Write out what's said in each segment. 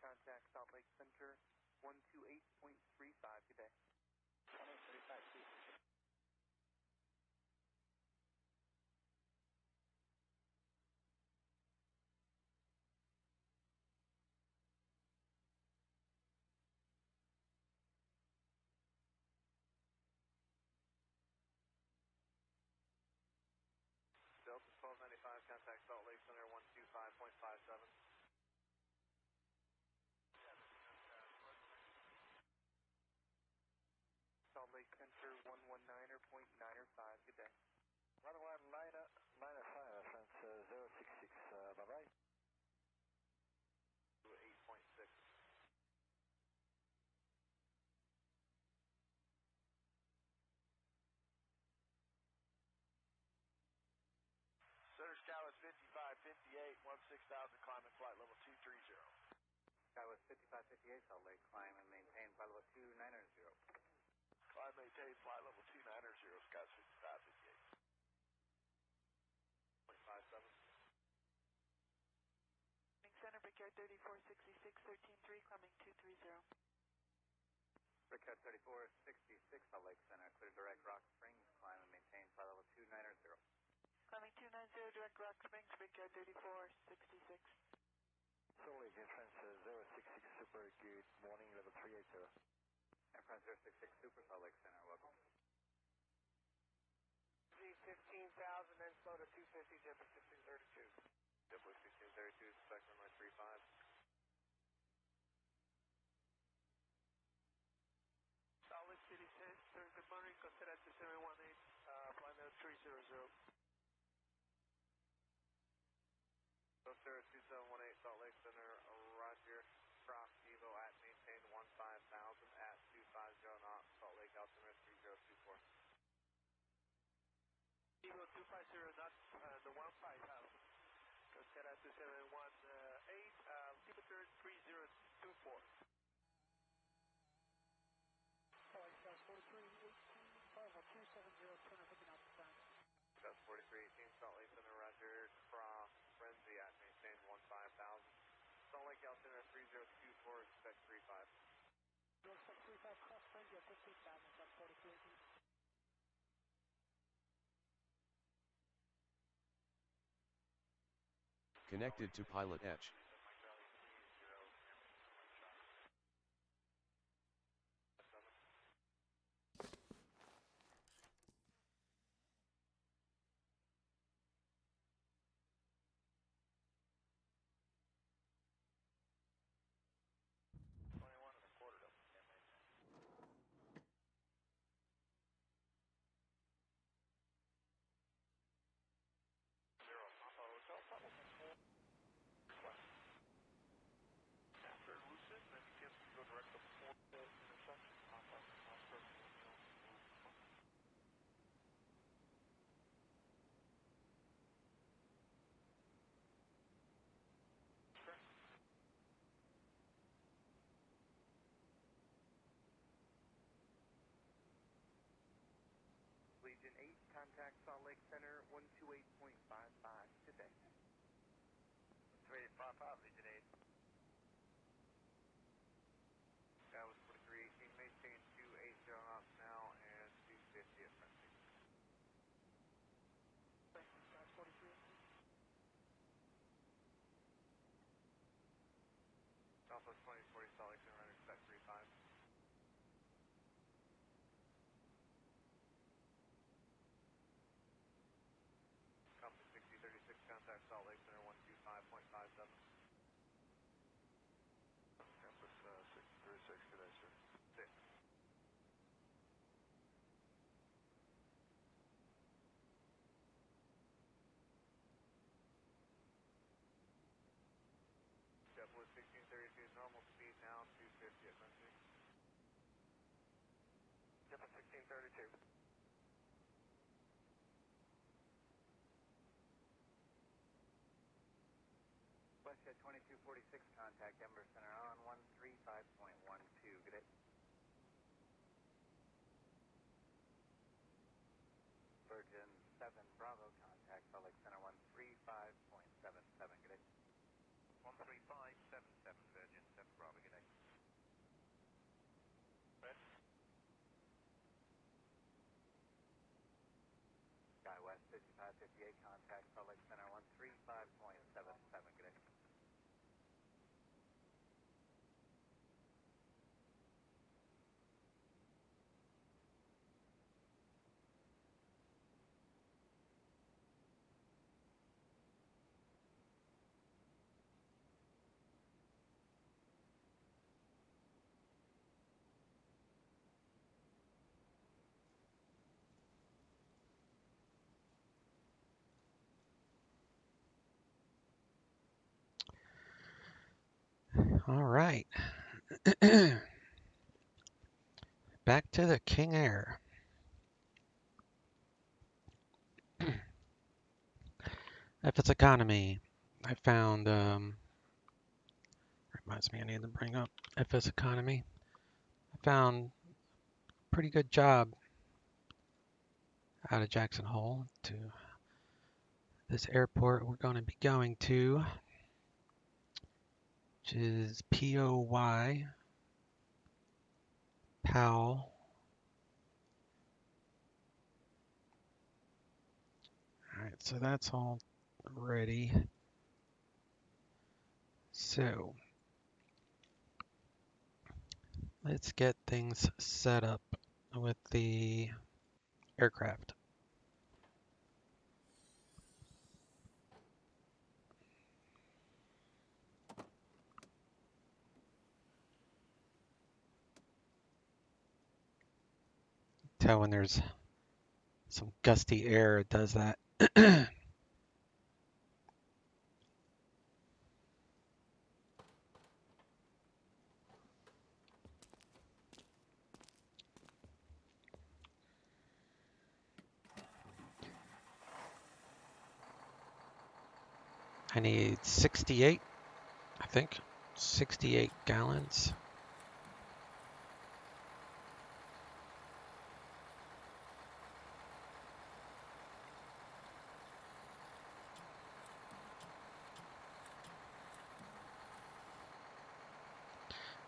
contact Salt Lake Center 128.35, good day. 135, Delta 1295, contact Salt Lake Center 125.57. Salt Lake Center 119.95, good day. 119.95, France 066, bye-bye. 8.6. Center Skywest 5558, 16,000, climbing flight level 230. Skywest 5558, Salt Lake, climb and maintain flight level 290. Climb maintain flight level 290, Skywest 5558. 0.57. Center, Brickyard 3466, 133, climbing 230. Brickyard 3466, Salt Lake Center, clear direct Rock Springs, climb and maintain flight level 290. Climbing 290, direct Rock Springs, Brickyard 3466. Salt Lake, Air France 066 Super, good morning, level 380. Air France 066 Super, Salt Lake Center, welcome. G15,000, then slow to 250, Jeffers 1632. Jeffers 1632, spec runway 35. Salt Lake City Center, good morning, consider at 718, flight level 300. Sir 2718, Salt Lake Center, Roger, cross Evo at maintain 15,000 at 250 knots, Salt Lake altimeter 3024. Evo 250 knots, the 15,000. Consider at 718, altimeter 3024. Salt Lake 4318, Bravo 270, 250 knots of time. That's 4318, Salt Lake Center, Roger, cross Frenzy at maintain 15,000. Salt Lake altimeter 3024, expect 35. You'll expect 35, cross Frenzy at 15,000, that's 4318. Connected to PilotEdge. After Lucid, then you can go direct to Fort intersection. Legion 8, contact Salt Lake Center 128.55, good day. 3855, Legion 8. That was 4318, maintain 280 knots now and 250 at Frenzy. That's 4318. Southwest 2040, Salt Lake Center, expect 35. Compass 6036, contact Salt Lake Center 125.57. Compass 6036, good day, sir. 6. JetBlue 1632, normal speed now, 250 at Frenzy. JetBlue 1632. WestJet 2246, contact Denver Center on 135.12, good day. Virgin 7 Bravo, contact Salt Lake Center 135.77, good day. 13577, Virgin 7 Bravo. All right. Back to the King Air. FS Economy. I found, reminds me I need to bring up FS Economy. I found a pretty good job out of Jackson Hole to this airport we're going to be going to, which is POY, Powell. All right, so that's all ready. So let's get things set up with the aircraft. Tell when there's some gusty air, it does that. I need 68, I think, 68 gallons.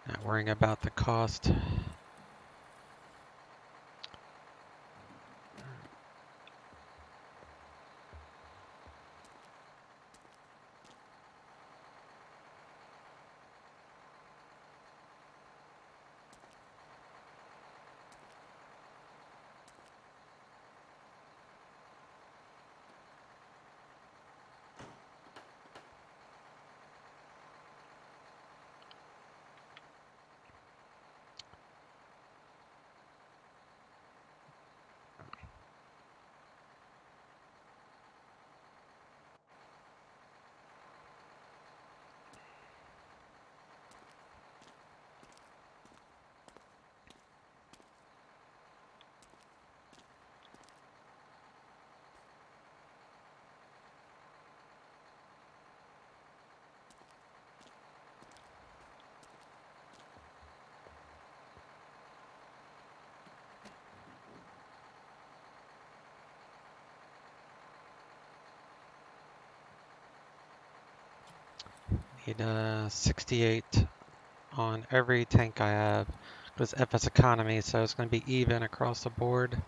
Not worrying about the cost. Need 68 on every tank I have. It was FS Economy, so it's going to be even across the board.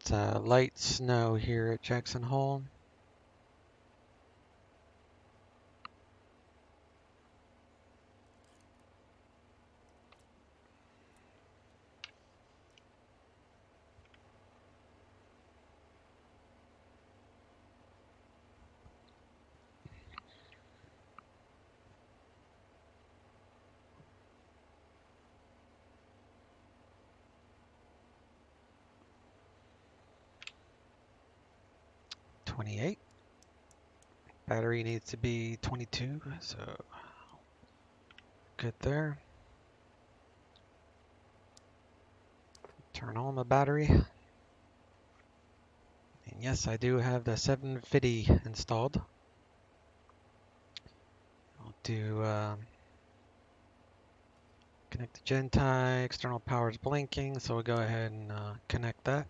It's light snow here at Jackson Hole. .28. Battery needs to be 22, so good there. Turn on the battery. And yes, I do have the 750 installed. I'll do connect the gen tie, external power is blinking, so we'll go ahead and connect that.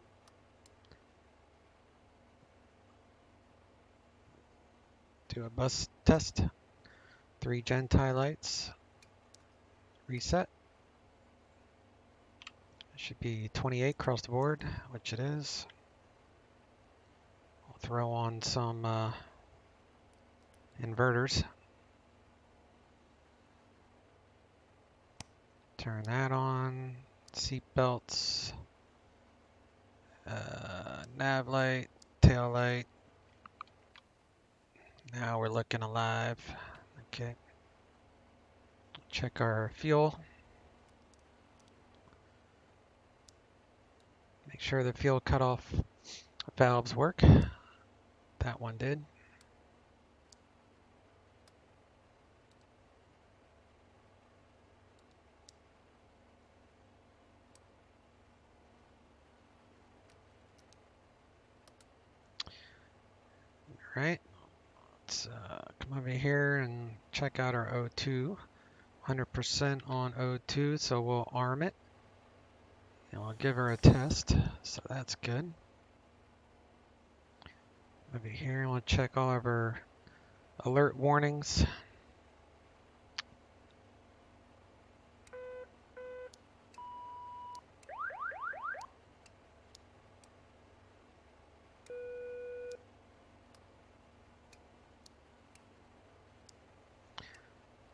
Do a bus test. 3 gen tie lights. Reset. Should be 28 across the board, which it is. I'll throw on some inverters. Turn that on. Seat belts. Nav light. Tail light. Now we're looking alive. Okay. Check our fuel. Make sure the fuel cutoff valves work. That one did. All right. Let's come over here and check out our O2. 100% on O2, so we'll arm it. And we'll give her a test, so that's good. Over here, we'll check all of our alert warnings.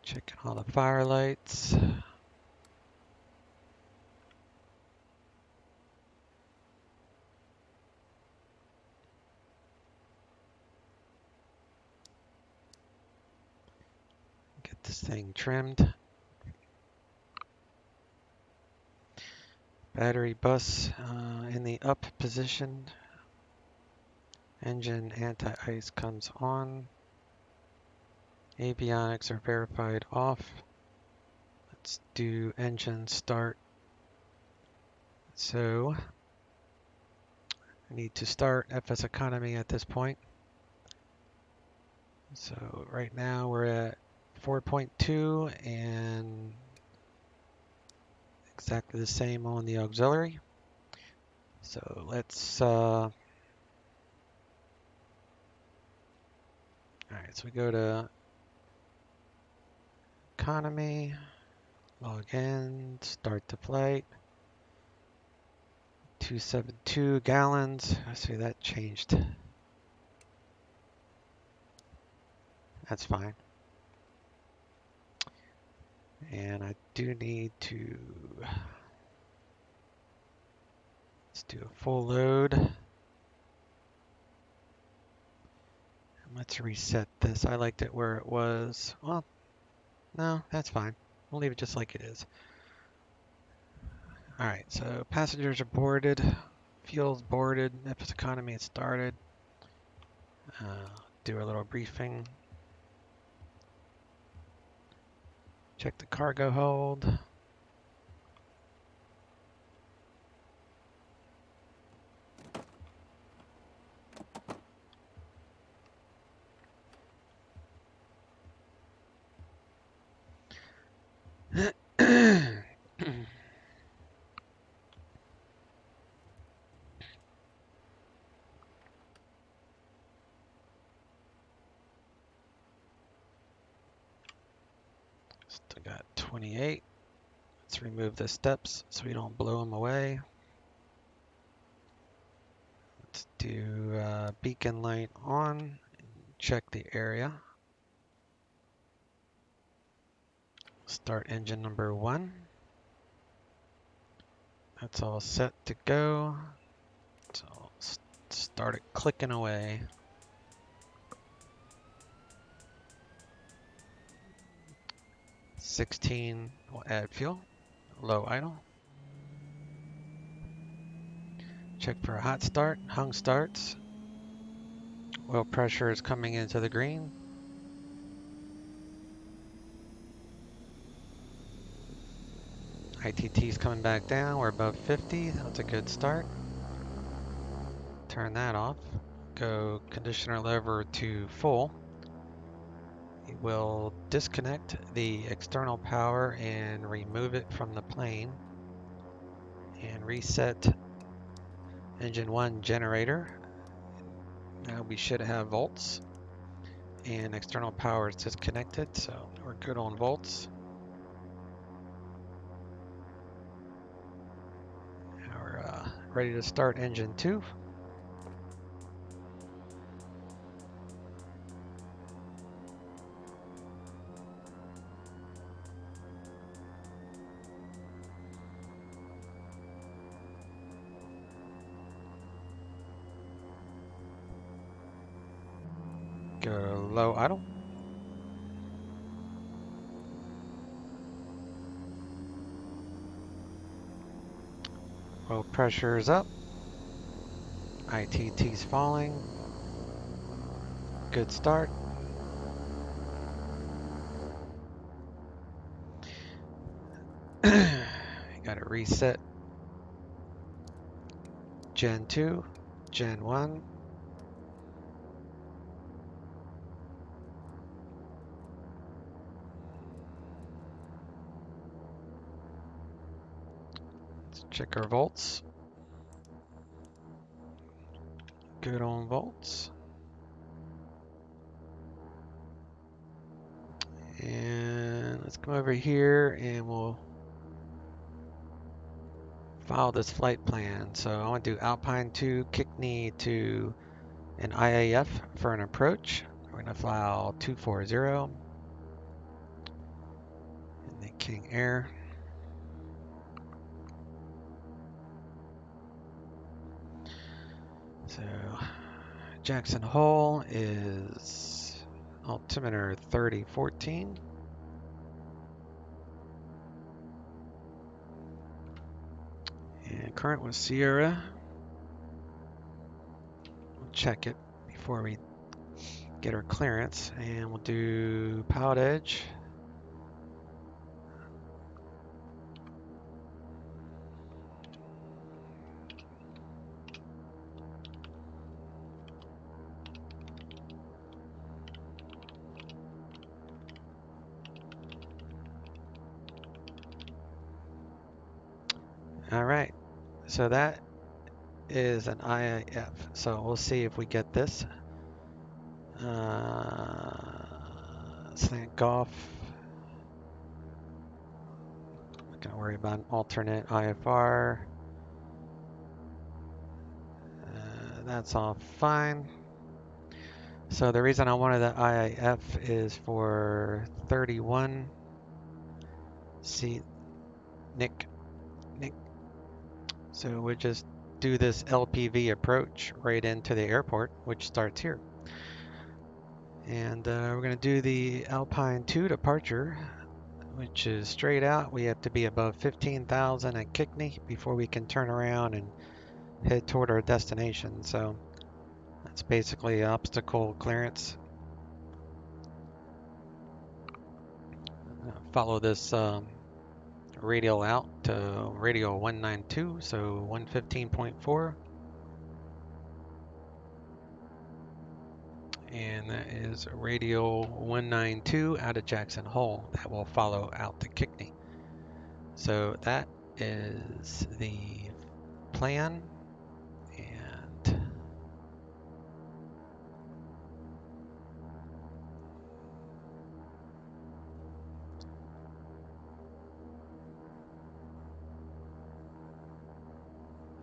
Checking all the fire lights. Get this thing trimmed. Battery bus in the up position. Engine anti-ice comes on. Avionics are verified off. Let's do engine start. So I need to start FS economy at this point. So right now we're at 4.2 and exactly the same on the auxiliary. So let's all right, so we go to economy, log in, start the flight. 272 gallons. I see that changed. That's fine. And I do need to, let's do a full load. Let's reset this. I liked it where it was. Well, no, that's fine. We'll leave it just like it is. All right, so passengers are boarded. Fuel's boarded. FS economy is started. Do a little briefing. Check the cargo hold. Still got 28. Let's remove the steps so we don't blow them away. Do beacon light on, check the area. Start engine number 1. That's all set to go. So start it clicking away. $16 will add fuel. Low idle. Check for a hot start. Hung starts. Oil pressure is coming into the green. ITT is coming back down. We're above 50. That's a good start. Turn that off. Go conditioner lever to full. It will disconnect the external power and remove it from the plane. And reset engine 1 generator. Now we should have volts. And external power is disconnected, so we're good on volts. Now we're ready to start engine 2. Go low idle. Oil pressure is up. ITT's falling. Good start. Got to reset Gen 2, Gen 1. Let's check our volts. Good on volts. And let's come over here and we'll file this flight plan. So I want to do Alpine to Kickney to an IAF for an approach. We're going to file 240 in the King Air. So Jackson Hole is altimeter 3014. And current was Sierra. We'll check it before we get our clearance. And we'll do PilotEdge. All right, so that is an IAF. So we'll see if we get this. Slant Golf. Not gonna worry about an alternate IFR. That's all fine. So the reason I wanted the IAF is for 31. See, Nick. So we'll just do this LPV approach right into the airport, which starts here. And we're going to do the Alpine 2 departure, which is straight out. We have to be above 15,000 at Kickney before we can turn around and head toward our destination. So that's basically obstacle clearance. Follow this radial out to radial 192, so 115.4. And that is radial 192 out of Jackson Hole. That will follow out to Kickney. So that is the plan. And I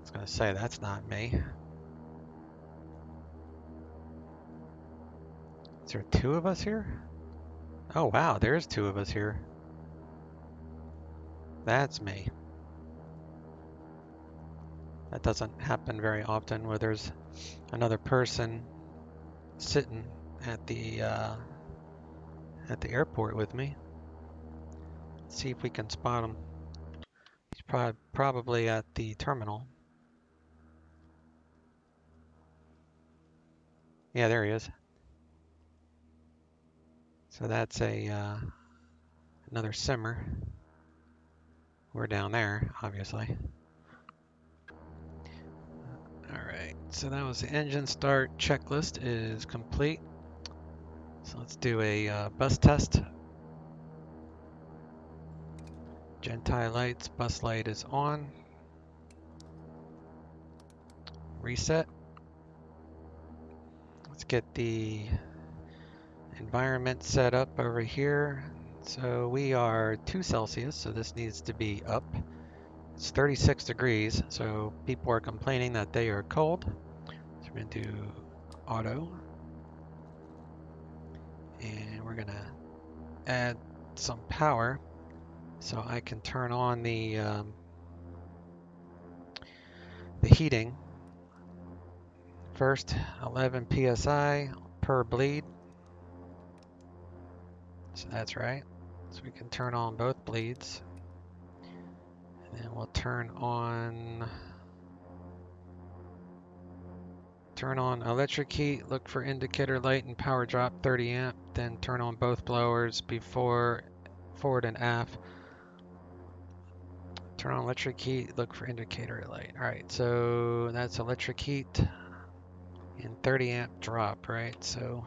was going to say, that's not me. Is there two of us here? Oh wow, there's two of us here. That's me. That doesn't happen very often where there's another person sitting at the airport with me. Let's see if we can spot him. He's probably at the terminal. Yeah, there he is. So that's a another simmer. We're down there, obviously. Alright, so that was the engine start checklist is complete. So let's do a bus test. Gentile lights, bus light is on. Reset. Let's get the environment set up over here. So we are 2 Celsius, so this needs to be up. It's 36 degrees, so people are complaining that they are cold. So we're going to do auto. And we're going to add some power so I can turn on the heating. First, 11 psi per bleed. So that's right. So we can turn on both bleeds. And then we'll turn on electric heat, look for indicator light and power drop 30 amp, then turn on both blowers before forward and aft. Turn on electric heat, look for indicator light. Alright, so that's electric heat and 30 amp drop, right? So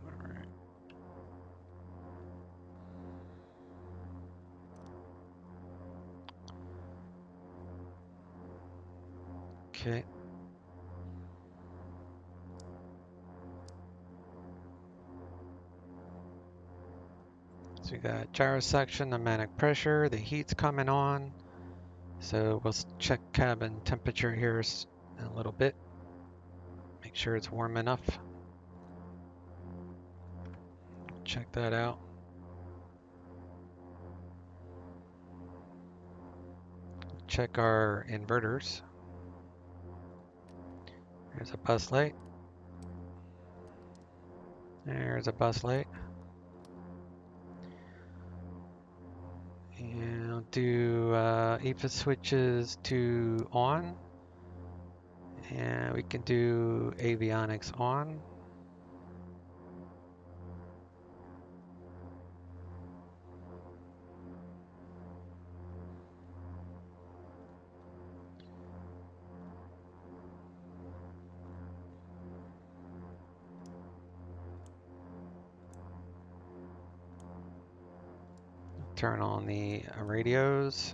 alright. Okay. So we got gyro section, pneumatic pressure, the heat's coming on. So we'll check cabin temperature here in a little bit. Make sure it's warm enough. Check that out. Check our inverters. There's a bus light. There's a bus light. And I'll do EFA switches to on. And we can do avionics on. Turn on the radios.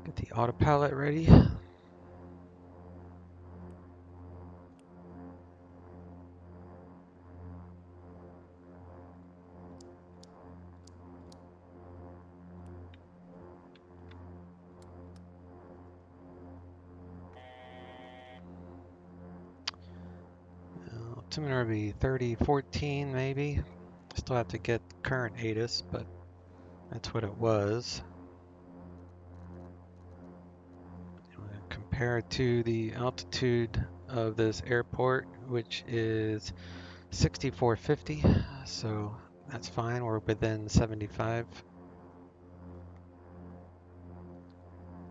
Get the autopilot ready. Altimeter will be 3014 maybe. Still have to get current ATIS, but that's what it was. Compare it to the altitude of this airport, which is 6450, so that's fine. We're within 75.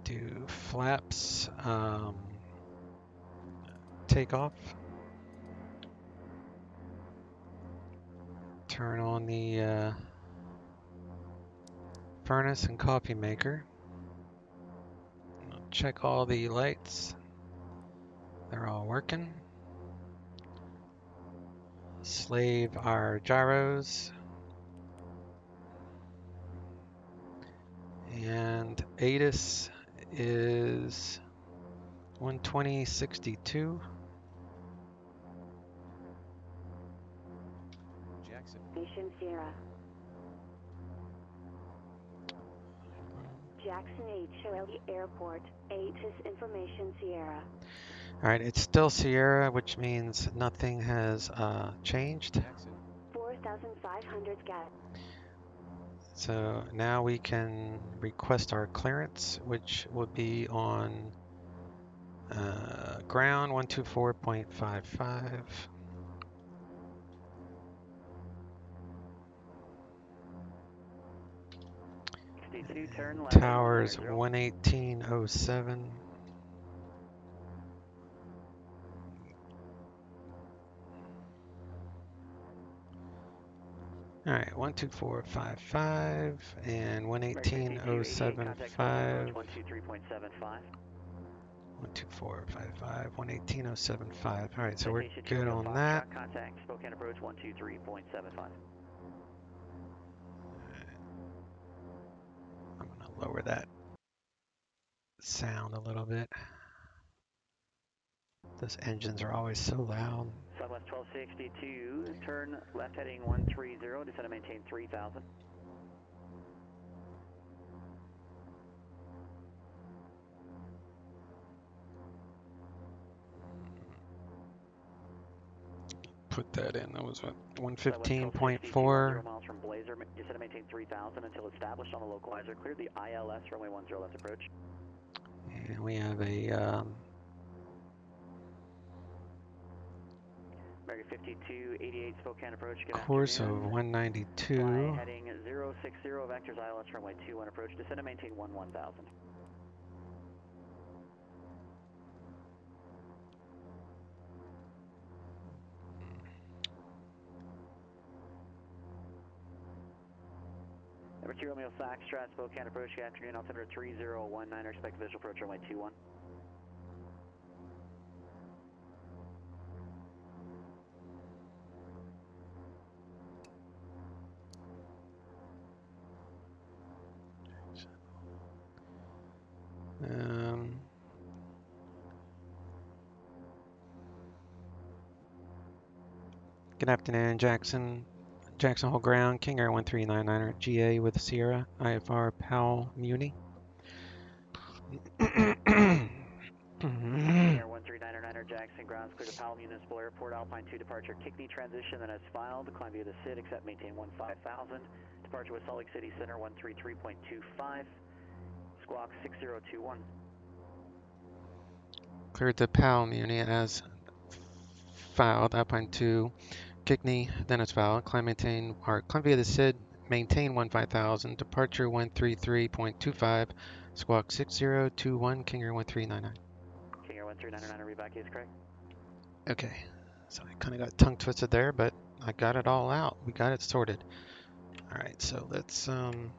Do flaps, takeoff. Turn on the furnace and coffee maker. Check all the lights. They're all working. Slave our gyros. And ATIS is 120.62. Jackson. Nation Sierra. Jackson HOL Airport, 8 is Information Sierra. All right, it's still Sierra, which means nothing has changed. Jackson. 4,500 gal. So now we can request our clearance, which will be on ground 124.55. 62, turn left. Towers 118.07. All right, 124.55 and 118.075. 123.75. 124.55, 118.075. All right, so we're good on that. Contact Spokane approach 123.75. I'm gonna lower that sound a little bit. Those engines are always so loud. Southwest 1262, turn left heading 130, descend and maintain 3000. Put that in. That was what, Southwest 115.4. miles from Blazer, descend and maintain 3000 until established on the localizer. Clear the ILS runway 10 left approach. And we have a American 5288 Spokane approach. Good course of afternoon. 192. Fly heading 060 vectors ILS runway 21 approach. Descend and maintain 1000. Number 2 Romeo Foxtrot Spokane approach. Good afternoon. Altimeter 3019. Expect visual approach runway 21. Good afternoon, Jackson. Jackson Hole Ground, King Air 1399er, GA with Sierra, IFR Powell Muni. King Air 1399er, Jackson grounds clear to Powell Municipal Airport, Alpine 2 departure, Kickney transition, then as filed, climb via the SID, accept, maintain 15,000. Departure with Salt Lake City Center 133.25, squawk 6021. Cleared to Powell Muni as filed, Alpine 2, Kickney, then as filed, climb via the SID, maintain 15,000, departure 133.25, squawk 6021, King Air 1399. King Air 1399er, read back is correct. Okay, so I kind of got tongue twisted there, but I got it all out. We got it sorted. All right, so let's come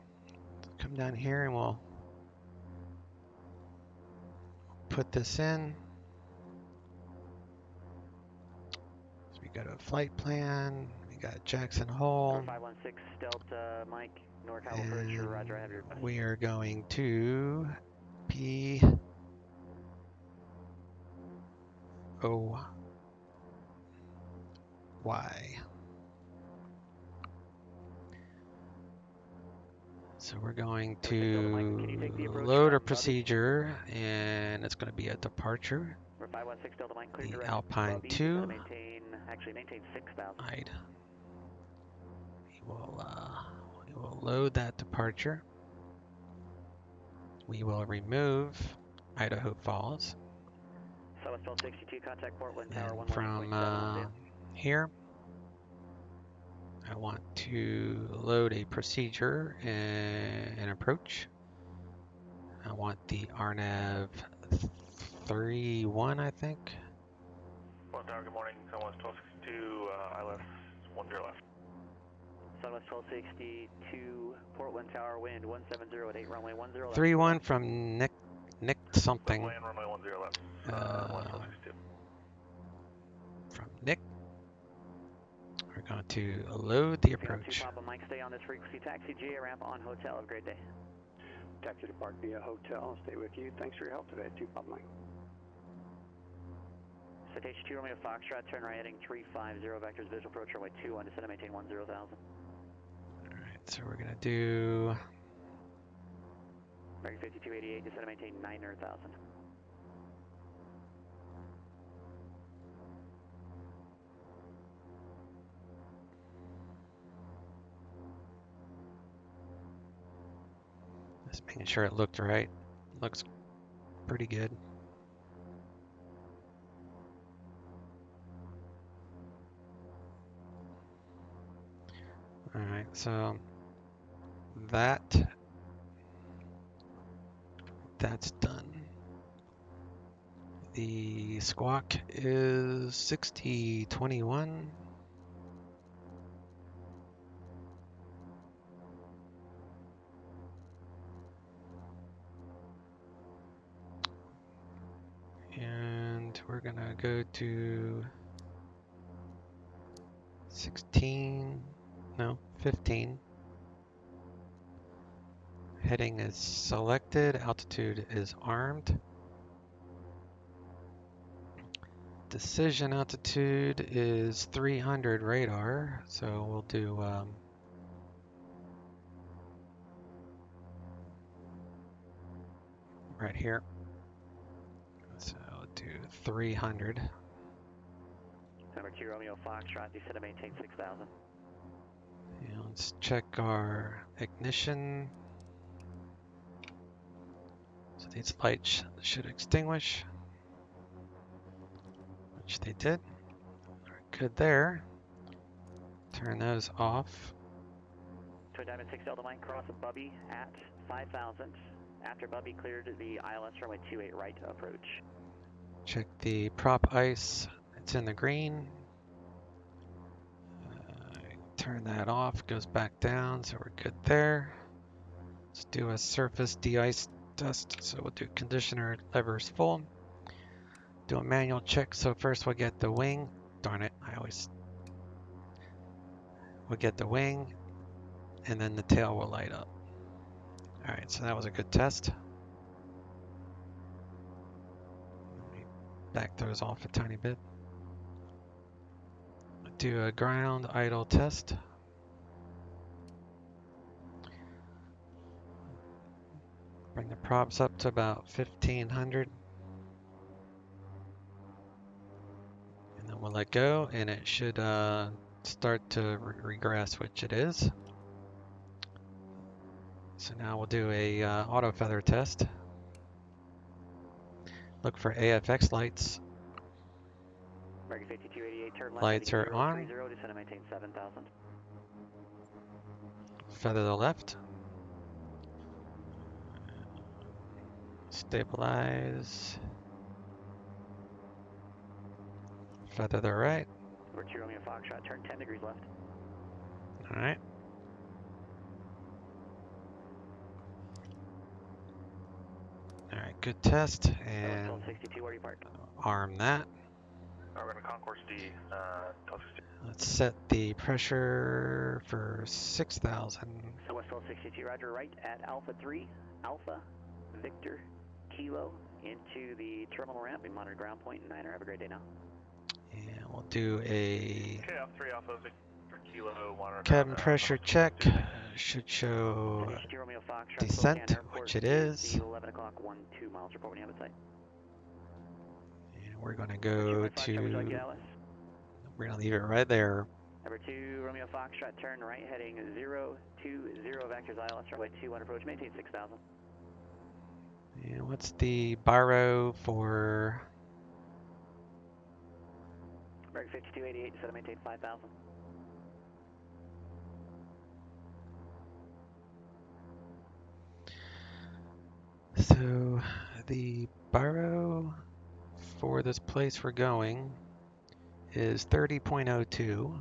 down here and we'll put this in. So we got a flight plan. We got Jackson Hole. 516 Delta Mike, NorCal approach, Roger, I have your request. We are going to P O Y. So we're going to load a procedure, and it's going to be a departure. 516 Delta Mike, clear The direct Alpine above 2. maintain 6,000. Right. We will load that departure. We will remove Idaho Falls. Southwest 1262, contact Portland Tower And from here, I want to load a procedure and approach. I want the RNAV 31, I think. Portland Tower, good morning. Southwest 1262, ILS 10 left. Southwest 1262, Portland Tower, wind 170 at 8, runway 10 left. 31 from Nick something. Land runway 10 left. 1262. From Nick. We're going to load the approach. 2 Papa Mike, stay on this frequency. Taxi GA ramp on hotel. Have a great day. Taxi depart via hotel. Stay with you. Thanks for your help today. 2 Papa Mike. Citation 2 Romeo Foxtrot, turn right heading 350, vectors visual approach runway 21, descend and maintain 10,000. Alright, so we're gonna do American 5288, descend and maintain 900,000. just making sure it looked right. Looks pretty good. Alright, so that's done. The squawk is 6021. And we're gonna go to 15. Heading is selected, altitude is armed. Decision altitude is 300 radar, so we'll do right here. So we'll do 300. Number 2 Romeo Foxtrot, descend and maintain 6,000. And let's check our ignition. So these lights should extinguish, which they did. We're good there. Turn those off. Twin Diamond 6 Delta Mike, cross Bubby at 5,000. After Bubby cleared the ILS runway 28 right approach. Check the prop ice. It's in the green. Turn that off. Goes back down, so we're good there. Let's do a surface de-ice test. So we'll do conditioner levers full. Do a manual check. So first we'll get the wing. Darn it, we'll get the wing, and then the tail will light up. All right, so that was a good test. Let me back those off a tiny bit. Do a ground idle test. Bring the props up to about 1500. And then we'll let go, and it should start to regress, which it is. So now we'll do a auto feather test. Look for AFX lights. American 5288, turn left Lights heading are on. 030, descend and maintain 7,000. Feather the left. Stabilize. Feather the right. Number 2 Romeo Foxtrot, turn 10 degrees left. All right. All right, good test. And 62, where do you park? arm that. We're going to Concourse D, Let's set the pressure for 6,000. West 1262, roger, right at Alpha 3, Alpha, Victor, Kilo, into the terminal ramp. We monitor ground point and 9er. Have a great day now. And we'll do a Okay, Alpha 3, Alpha, Victor, Kilo, monitor cabin ground, pressure check. Should show 62 Romeo Foxtrot, descent, Spokane Airport, which it is. the 11 o'clock, 12 miles, report when you have a sight. And we're going to go to, Would you like to Alice? we're going to leave it right there. Number 2 Romeo Foxtrot, turn right heading 020, vectors ILS, runway 21 approach, maintain 6,000. And what's the biro for? American 5288, descend and maintain 5,000. So the biro for this place we're going is 30.02.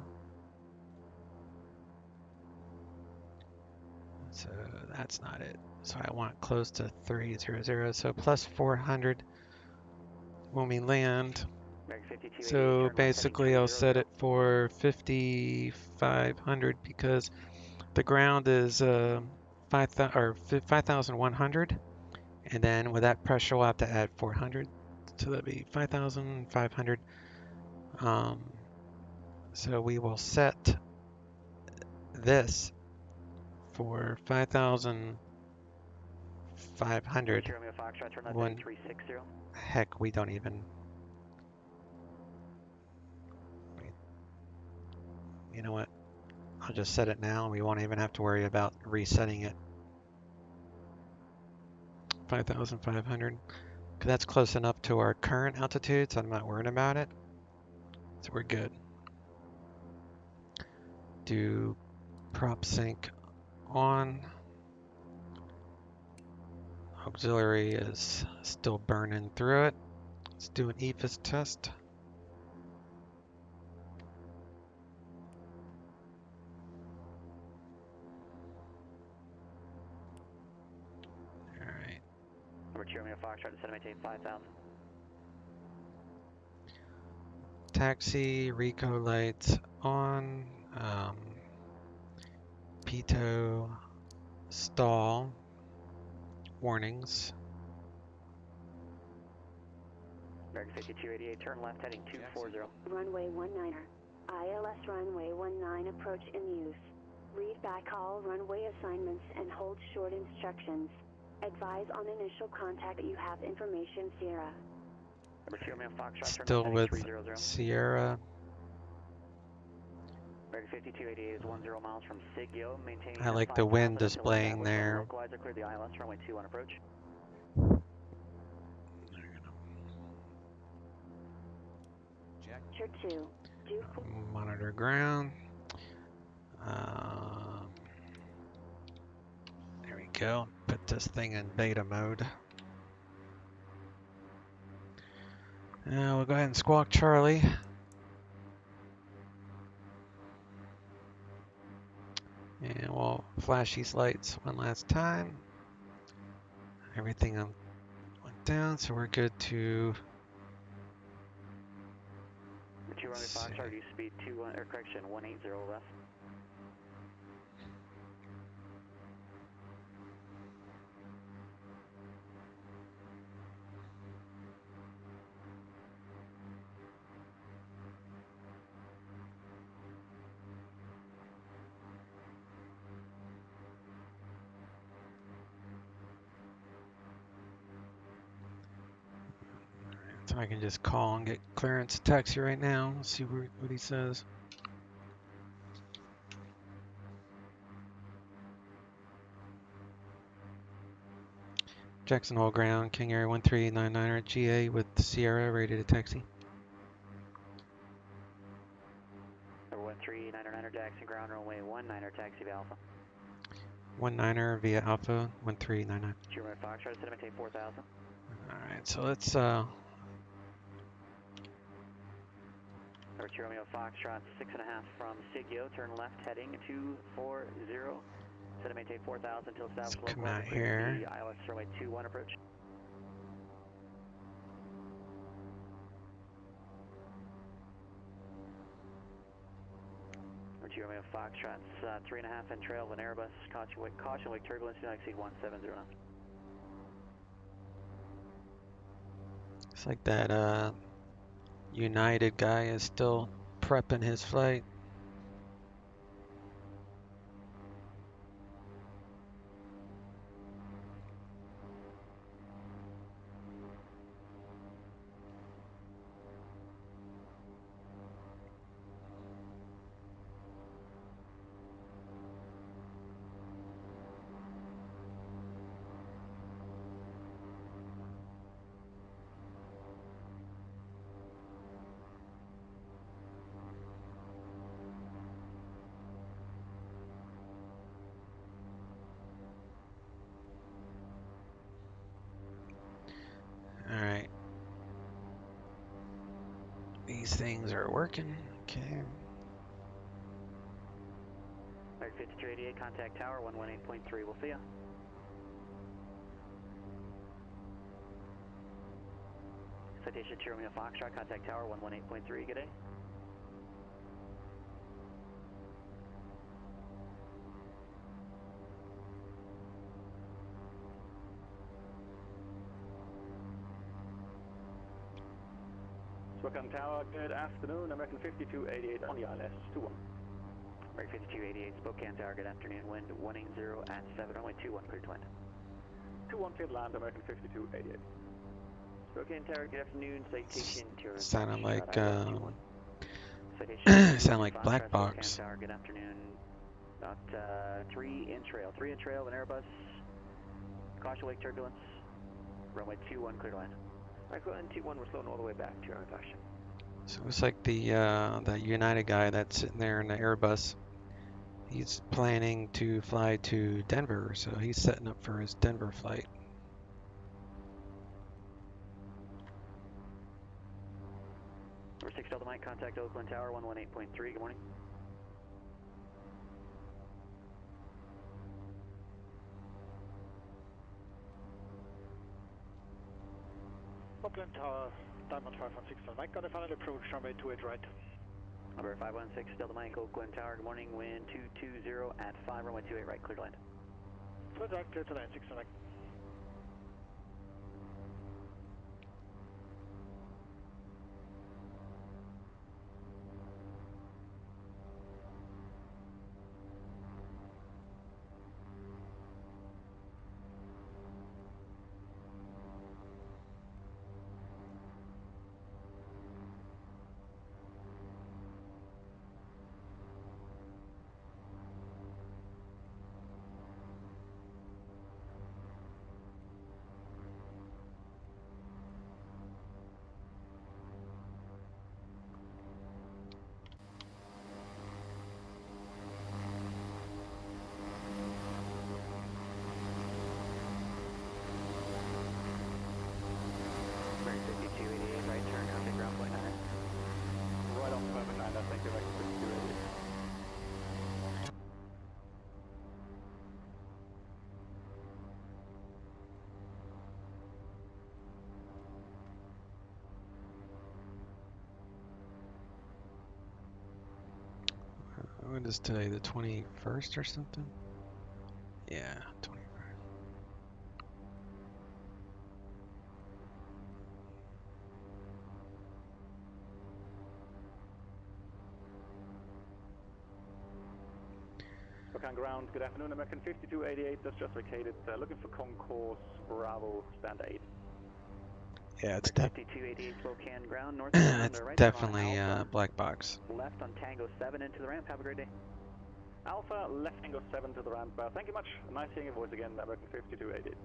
So that's not it. So I want close to 300. So plus 400 when we land. So basically I'll set it for 5,500 because the ground is 5,100, and then with that pressure we'll have to add 400. So that'd be 5,500 So we will set this for 5,500. Romeo Foxtrot, turn left One, heading 360. heck, we don't even. You know what? I'll just set it now. We won't even have to worry about resetting it. 5,500. That's close enough to our current altitude, so I'm not worried about it. So we're good. Do prop sync on. Auxiliary is still burning through it. Let's do an EFIS test. All right. Number 2 Romeo Foxtrot, descend and maintain 5,000. Taxi, Rico lights on. Pitot stall warnings. American 5288, turn left heading 240. Runway 19er. ILS runway 19 approach in use. Read back all runway assignments and hold short instructions. Advise on initial contact that you have information Sierra. Number 2 Romeo Foxtrot, turn Still left with heading 300. Sierra. American 5288 is 10 miles from Sigyo, maintain I like the wind displaying there. Localizer, clear the ILS runway 21 approach. Sure 2. Monitor ground. There we go. Put this thing in beta mode. Now we'll go ahead and squawk Charlie. And we'll flash these lights one last time. Everything went down, so we're good to. 2 Romeo Foxtrot, reduce speed 180 left. So I can just call and get clearance taxi right now. See what he says. Jackson Hole ground, King Air 1399er GA with Sierra, ready to taxi. Number 139er Jackson ground, runway 19er, taxi via Alpha. 19er via Alpha 1399. 2 Romeo Foxtrot, descend and maintain 4,000. Alright, so let's Number 2 Romeo Foxtrot, 6.5 from Sigyo, turn left heading 240. Set and maintain 4,000 until established local. come out here. The ILS runway 21 approach. Number 2 Romeo Foxtrot, 3.5 in trail of an Airbus. Caution wake turbulence, do not exceed 170 knots. It's like that United guy is still prepping his flight. Alright. These things are working. Okay. American 5288, contact tower 118.3, we'll see ya. Citation 2 Romeo Foxtrot, contact tower 118.3, good day. Spokane Tower, good afternoon, American 5288 on the ILS, 2-1. American 5288, Spokane Tower, good afternoon, wind 180 at 7, runway 21, clear to land. 2-1 cleared land, American 5288. Spokane Tower, good afternoon, citation to Sounded like citation sound like Foxtrot, black box. Spokane Tower, good afternoon, about 3 in trail, an Airbus, caution wake turbulence, runway 21, clear to land. Alright, go ahead, 21, we're slowing all the way back to our caution. So it looks like the that United guy that's sitting there in the Airbus, he's planning to fly to Denver, so he's setting up for his Denver flight. Number 6 Delta Mike, contact Oakland Tower, 118.3, good morning. Oakland Tower, Diamond 516 Delta Mike, got a final approach, runway 28 right. Number 516 Delta Mike, Oakland Tower, good morning, wind 220 at 5, runway 28 right, clear to land. 28 right, clear to land, 6 Delta Mike. Right on perfect line, thank you, American 5288. When is today? The 21st or something? Yeah, 21st. Spokane ground, good afternoon, American 5288, that's just vacated, looking for concourse Bravo, stand 8. Yeah, it's 5288 Spokane ground, north it's right definitely Alpha, black box. left on Tango 7 into the ramp, have a great day. Alpha, left Tango 7 to the ramp, thank you much, nice hearing your voice again, American 5288.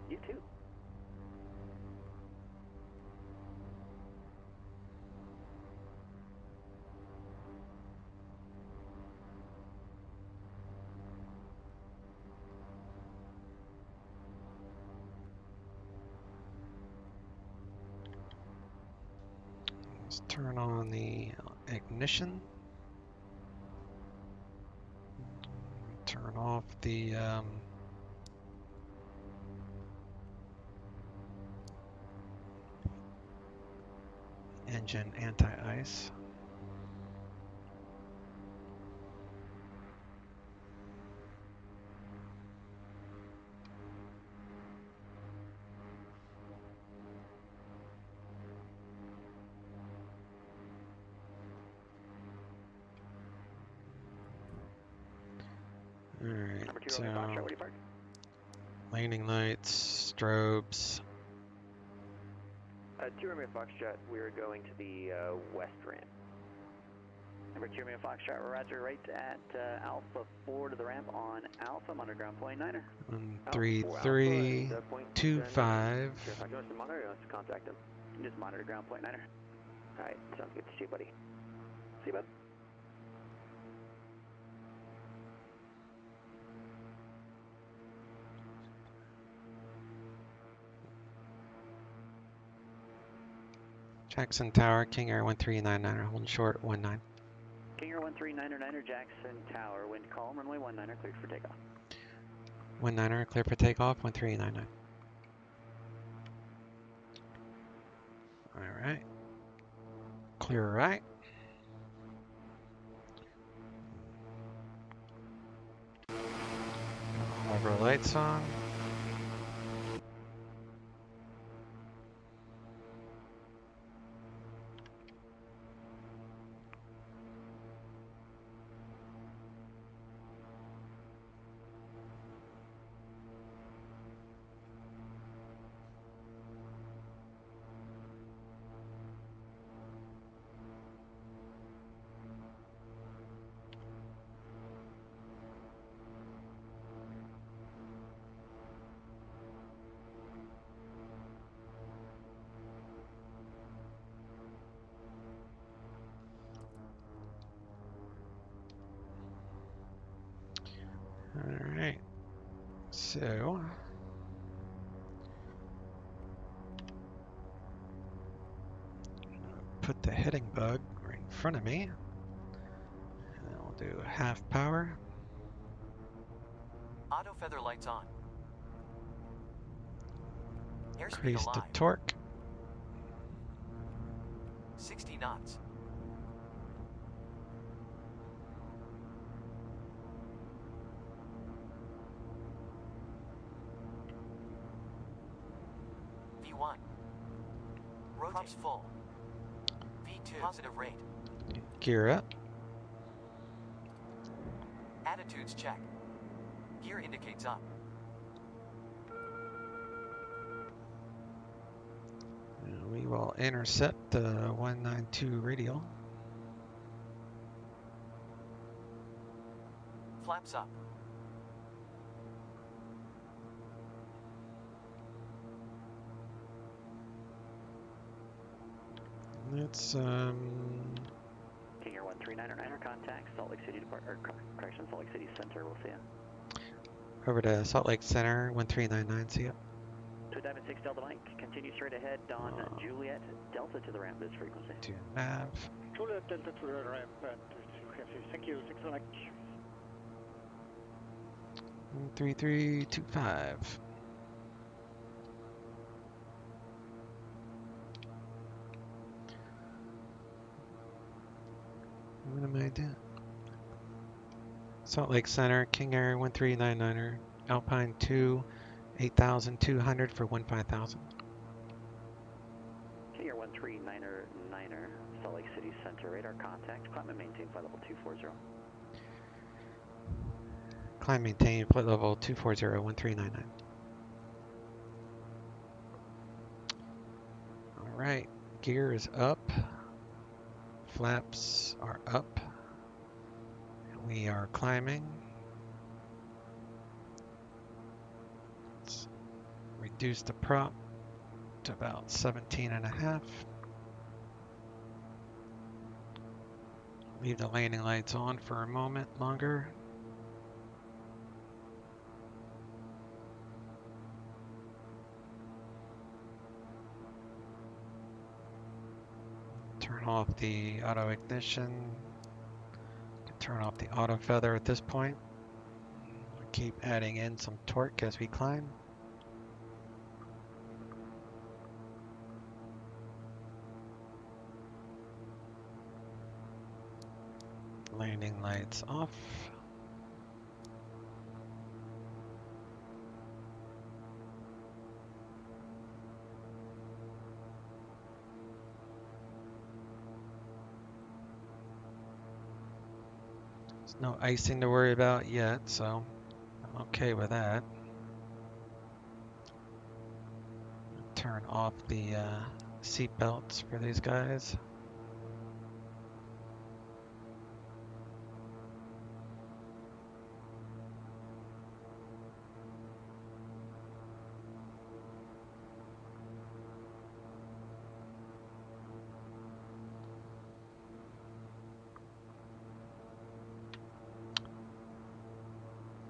You too. Let's turn on the ignition. Turn off the engine anti-ice. Alright, so landing lights, strobes. 2 Romeo Foxtrot, we're going to the west ramp. Number 2 Romeo Foxtrot, we're roger right at Alpha 4 to the ramp on Alpha, I'm underground point 9er. 13325. If I go to monitor, let's contact him. Just monitor ground point 9er. Alright, sounds good to see you, buddy. See you, bud. Jackson Tower, King Air 1399, holding short 19. King Air 1399er, Jackson Tower, wind calm, runway 19er, cleared for takeoff. 19er, clear for takeoff, 1399. Alright. Clear right. All of our lights on. Alright, so put the heading bug right in front of me, and I'll do half power. Auto feather lights on. Airspeed Increase the alive. torque. 60 knots. V1. Rotate. Props full. V2. Positive rate. Gear up. Attitudes check. Gear indicates up. And we will intercept the 192 radial. Flaps up. Let's King Air 139er contact Salt Lake City correction, Salt Lake City Center. We'll see you. over to Salt Lake Center, 1399. See ya. To Diamond 6 Delta Mike, continue straight ahead. Don Juliet Delta to the ramp this frequency. To nav. Juliet Delta to the ramp and thank you, 6 Mike. 3325. What am I doing? Salt Lake Center, King Air 1399er, Alpine 2, 8,200 for 15,000. King Air 139er, Salt Lake City Center, radar contact, climb and maintain flight level 240. Climb maintain, flight level 240, 1399. Alright, gear is up. Flaps are up. We are climbing. Let's reduce the prop to about 17.5. Leave the landing lights on for a moment longer. Turn off the auto ignition. Turn off the auto feather at this point. Keep adding in some torque as we climb. Landing lights off. There's no icing to worry about yet, so I'm okay with that. Turn off the seat belts for these guys.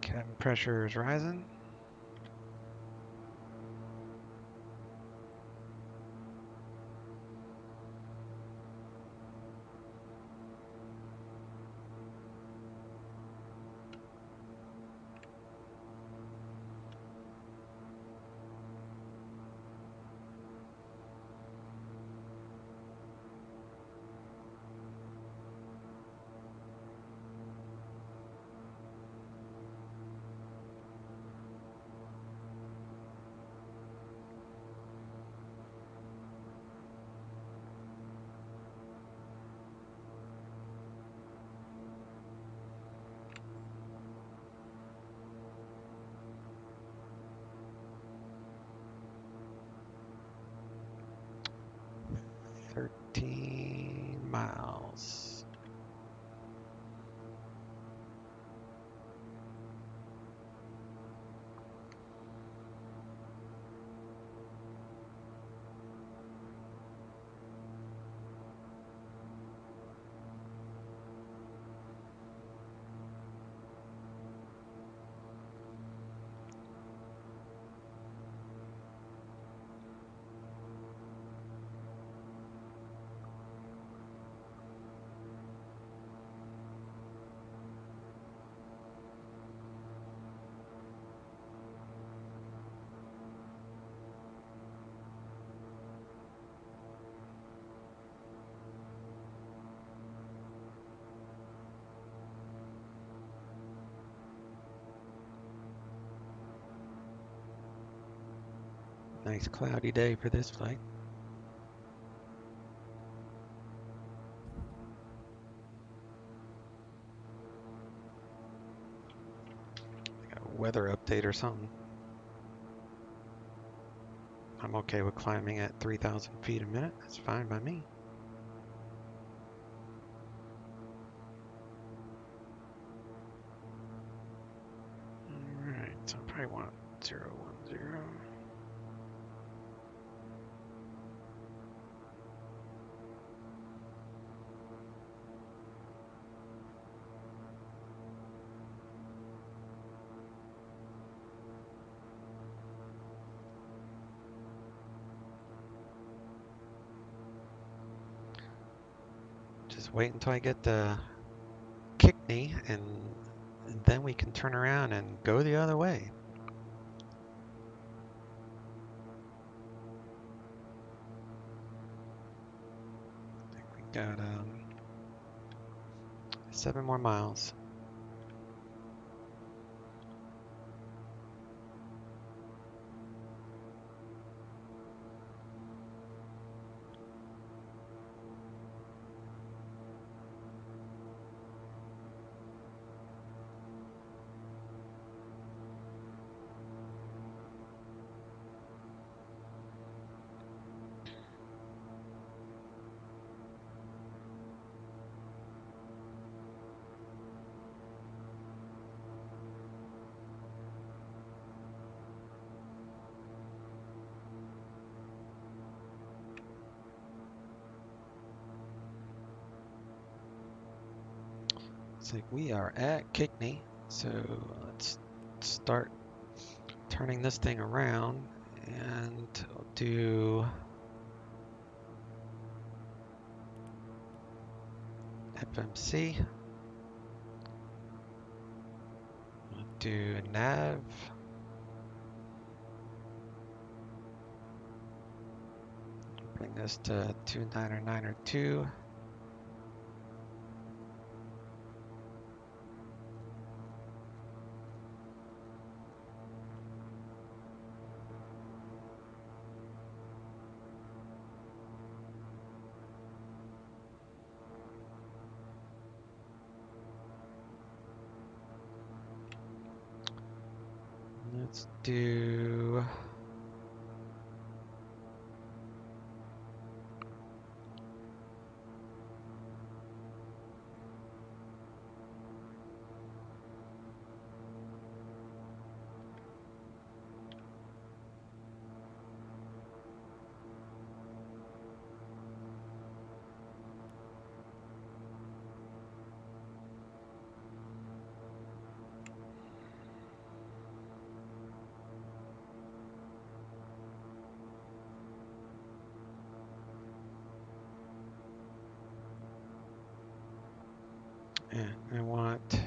Cabin pressure is rising. Nice cloudy day for this flight. Got a weather update or something. I'm okay with climbing at 3,000 feet a minute. That's fine by me. Alright, so I probably want 010. Just wait until I get the Kickney and then we can turn around and go the other way. I think we got 7 more miles. Looks like we are at Kickney, so let's start turning this thing around and I'll do FMC. I'll do nav. Bring this to 29902. Let's do I want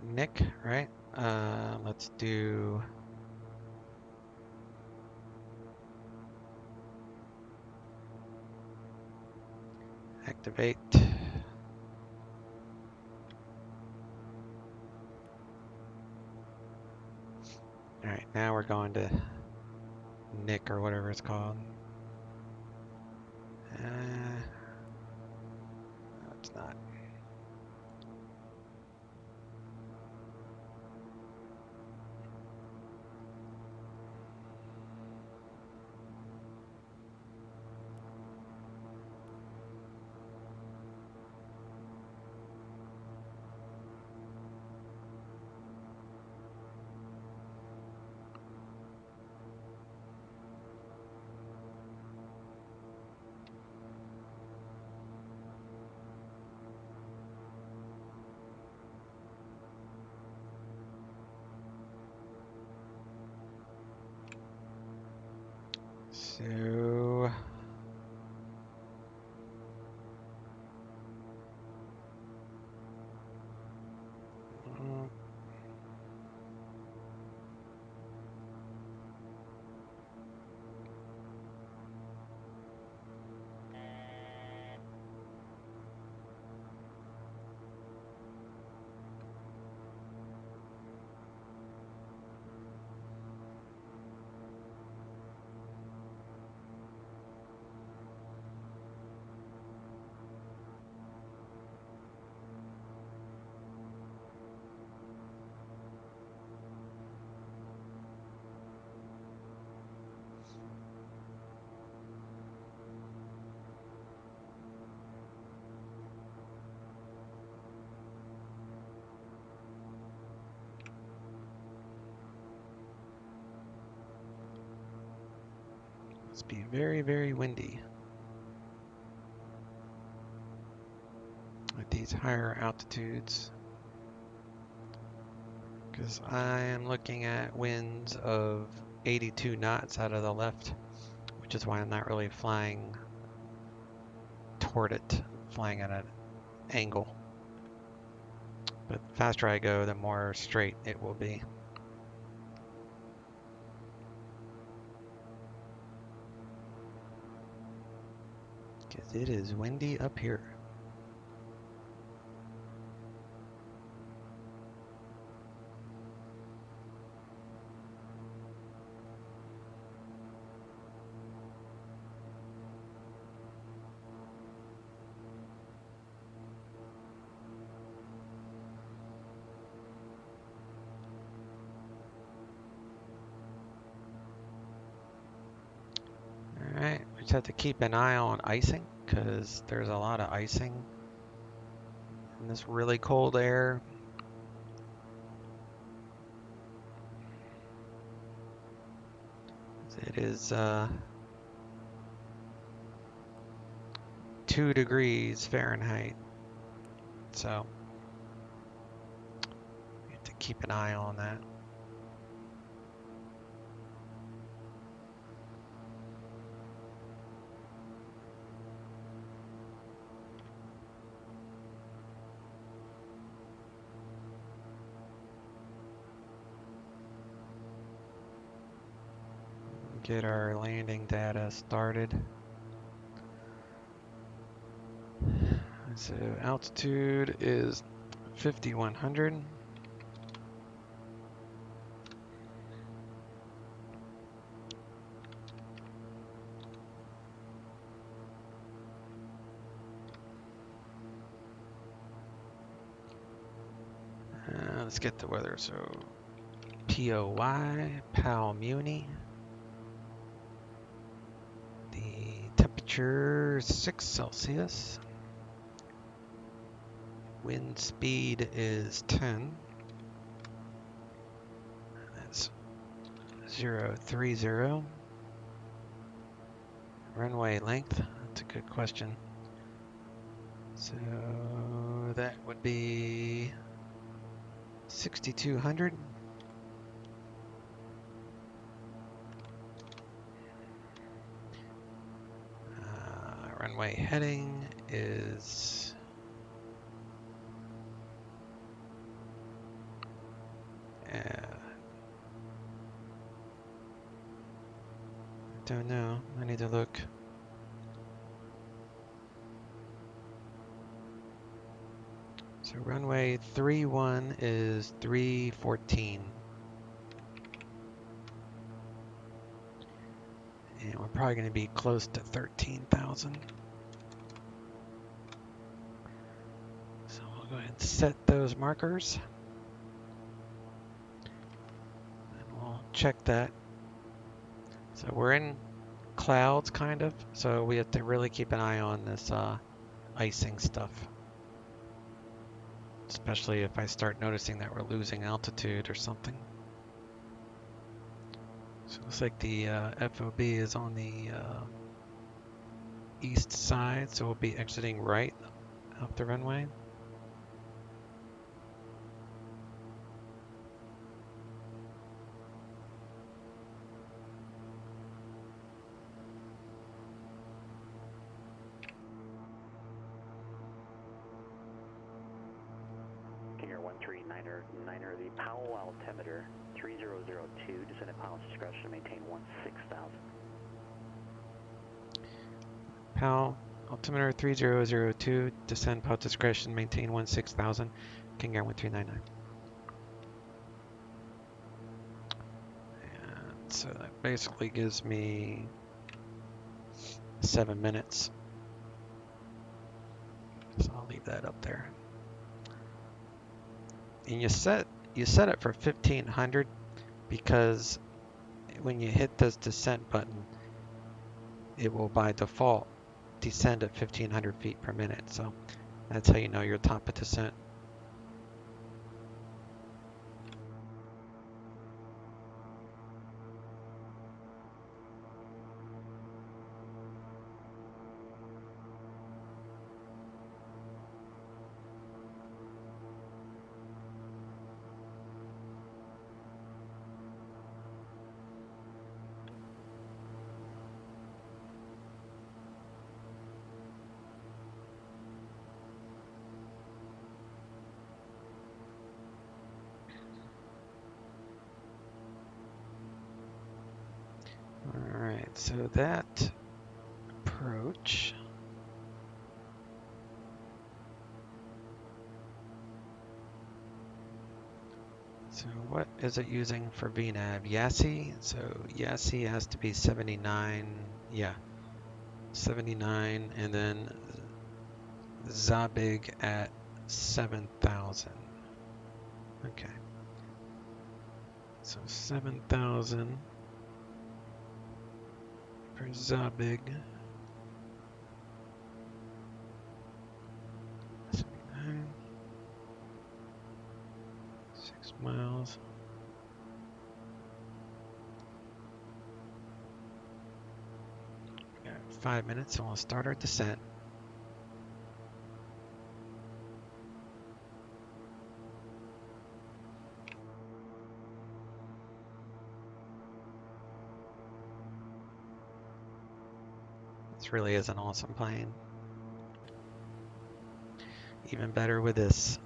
Nick, right? Let's do activate. All right, now we're going to Nick or whatever it's called. No, it's not. So Must be very, very windy at these higher altitudes. Because I am looking at winds of 82 knots out of the left, which is why I'm not really flying toward it, flying at an angle. But the faster I go, the more straight it will be. Because it is windy up here. Alright, we just have to keep an eye on icing because there's a lot of icing in this really cold air. It is 2 degrees Fahrenheit, so we have to keep an eye on that. Get our landing data started. So altitude is 5,100. Let's get the weather. So POY, Powell, Muni. The temperature is 6 Celsius. Wind speed is 10. That's 030. Runway length, that's a good question. So that would be 6,200. Runway heading is don't know. I need to look. So runway 31 is 314. And we're probably going to be close to 13,000. So we'll go ahead and set those markers. And we'll check that. So we're in clouds, kind of. So we have to really keep an eye on this icing stuff. Especially if I start noticing that we're losing altitude or something. So it looks like the FOB is on the east side, so we'll be exiting right up the runway. King Air 139er, the Powell altimeter 3002, descend at pilot's discretion, maintain 16,000. Powell, altimeter 3002, descend pilot discretion, maintain 16,000, King Air 1399. And so that basically gives me 7 minutes. So I'll leave that up there. And you set it for 1500 because when you hit this descent button, it will by default descend at 1500 feet per minute. So that's how you know you're top of descent. so that approach. So what is it using for VNAV? YASI? So YASI has to be 79. Yeah, 79, and then Zabig at 7,000. Okay. So 7,000 for Zabig. 79. 6 miles. We got 5 minutes, so we'll start our descent. This really is an awesome plane. Even better with this.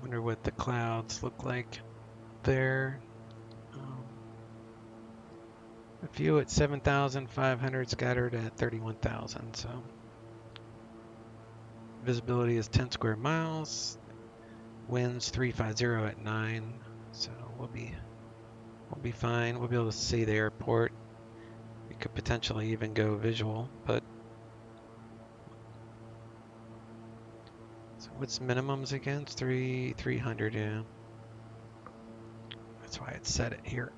Wonder what the clouds look like there. A few at 7,500, scattered at 31,000. So visibility is 10 square miles. Winds 350 at 9. So we'll be fine. We'll be able to see the airport. We could potentially even go visual, but so what's minimums again? It's 300, yeah. That's why it set it here.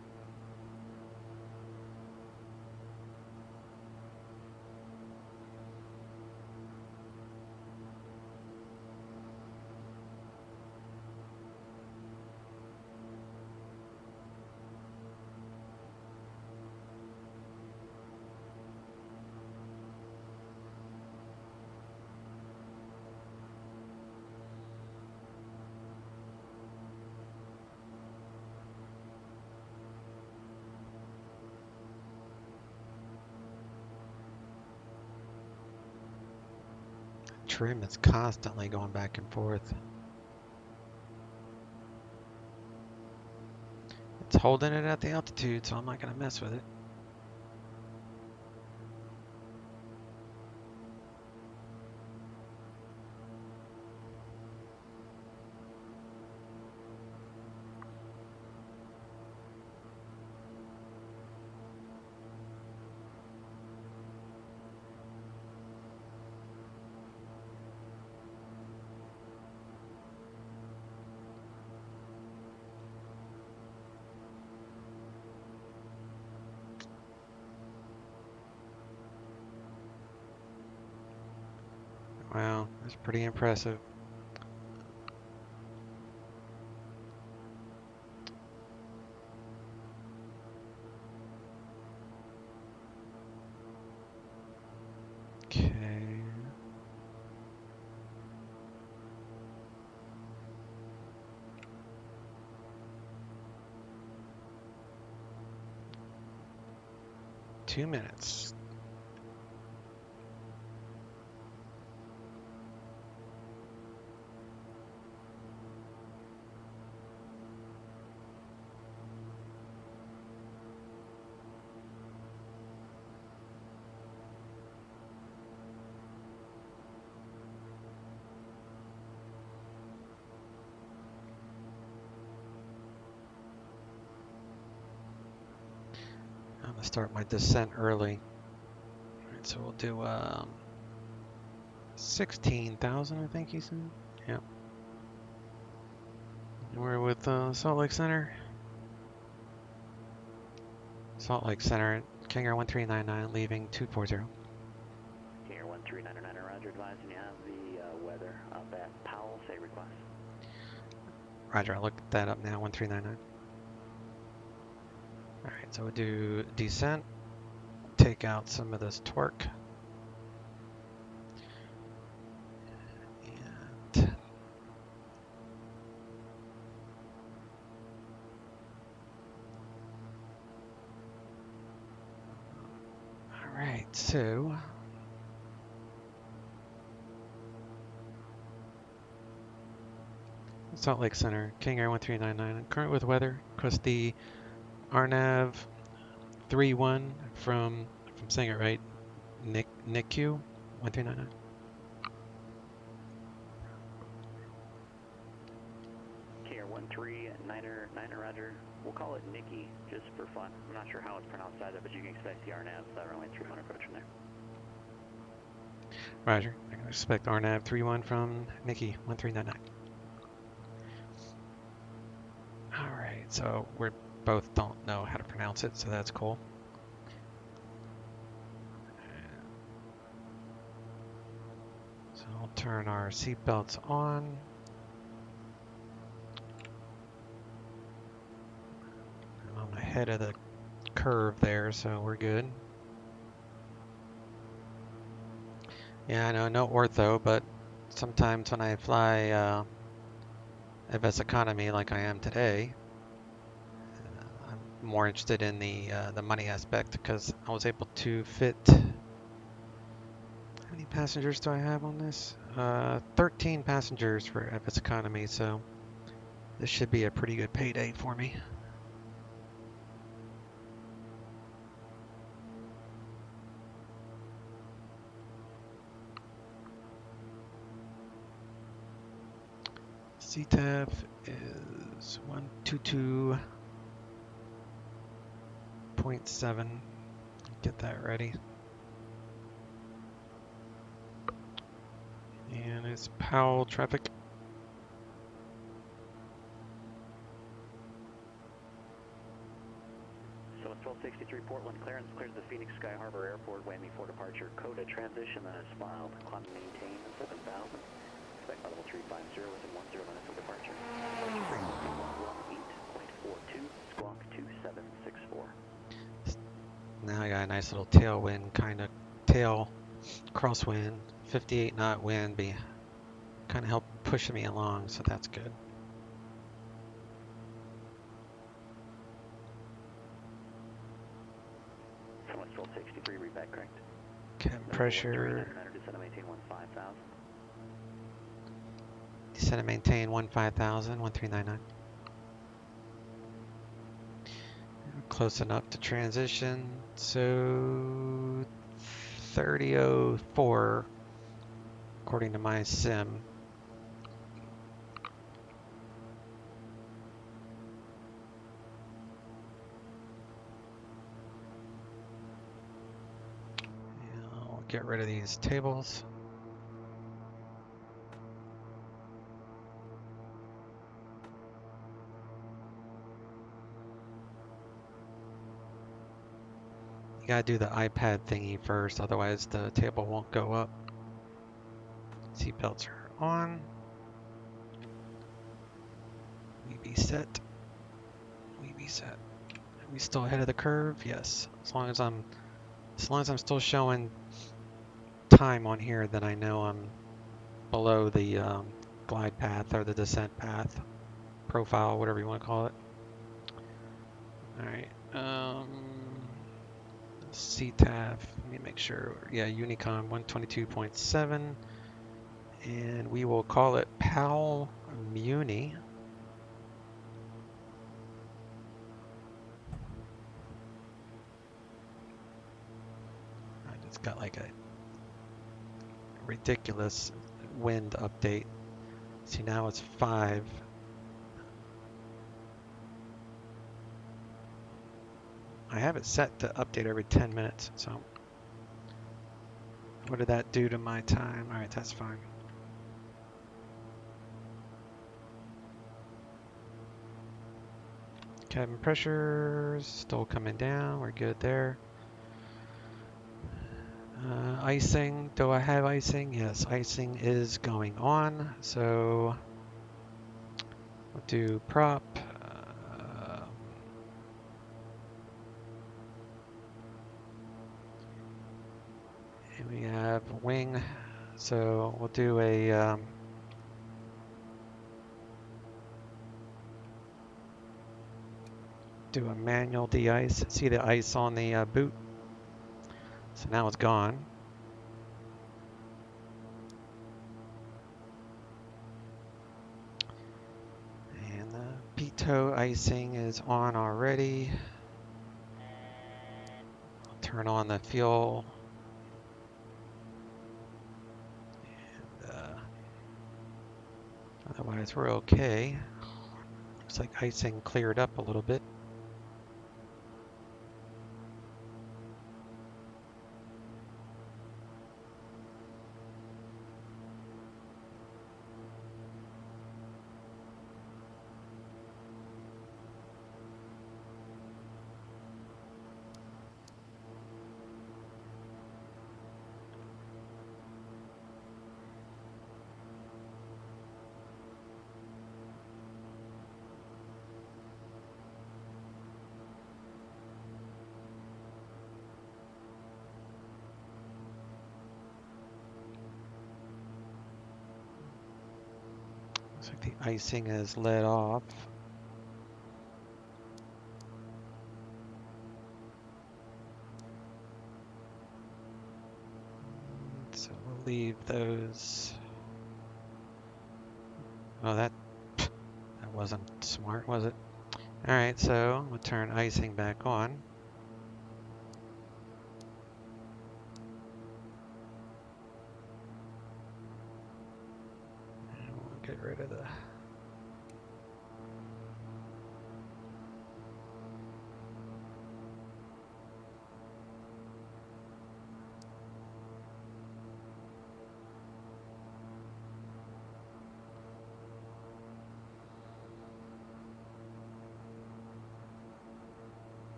Trim is constantly going back and forth. It's holding it at the altitude, so I'm not going to mess with it. Wow, that's pretty impressive. Okay. Two minutes. I'm gonna start my descent early. All right, so we'll do 16,000, I think he said. Yep. We're with Salt Lake Center. Salt Lake Center, King Air 1399, leaving 240. King Air 1399, roger, advising you have the weather up at Powell, say request. Roger, I'll look that up now, 1399. Alright, so we'll do descent, take out some of this torque. And so Salt Lake Center, King Air 1399. Current with weather. Request the RNAV 31 from, if I'm saying it right, NICU 1399. King Air 139er, Roger. We'll call it Nikki just for fun. I'm not sure how it's pronounced either, but you can expect the RNAV runway 31 approach from there. Roger. I can expect RNAV 31 from Nikki 1399. Alright, so we both don't know how to pronounce it, so that's cool. So I'll turn our seatbelts on. I'm ahead of the curve there, so we're good. Yeah, I know, no ortho, but sometimes when I fly FS economy like I am today, I'm more interested in the money aspect because I was able to fit. How many passengers do I have on this? 13 passengers for FS economy, so this should be a pretty good payday for me. CTAF is 122.7. Get that ready. And it's Powell traffic. So it's 1263 Portland, clearance clears the Phoenix Sky Harbor Airport, Miami for departure. Coda transition that is filed. Climb and maintain 7,000. Expect level 350 within 10 minutes of departure. Frequency 118.42, squawk 2764. Now I got a nice little tailwind, kind of tail crosswind, 58 knot wind, be kind of help pushing me along, so that's good. So it's 1263, read back correct. Cabin pressure. Descend and maintain 15,000. Descend and maintain 15,000, 1399. Close enough to transition, so 3004 according to my sim. I'll get rid of these tables. You gotta do the iPad thingy first, otherwise the table won't go up. Seatbelts are on. We be set. We be set. Are we still ahead of the curve? Yes. As long as I'm still showing time on here, then I know I'm below the glide path or the descent path, profile, whatever you want to call it. All right. CTAF, let me make sure. Yeah, Unicom 122.7, and we will call it Powell Muni. I just got like a ridiculous wind update. See, now it's 5. I have it set to update every 10 minutes, so what did that do to my time? All right, that's fine. Cabin pressure still coming down. We're good there. Icing. Do I have icing? Yes, icing is going on. So we'll do prop. And we have wing. So we'll do a manual de-ice. See the ice on the boot? So now it's gone. And the pitot icing is on already. I'll turn on the fuel. And otherwise we're okay. Looks like icing cleared up a little bit. Looks like the icing is let off. So we'll leave those. Oh, that wasn't smart, was it? All right, so we'll turn icing back on. And we'll get rid of the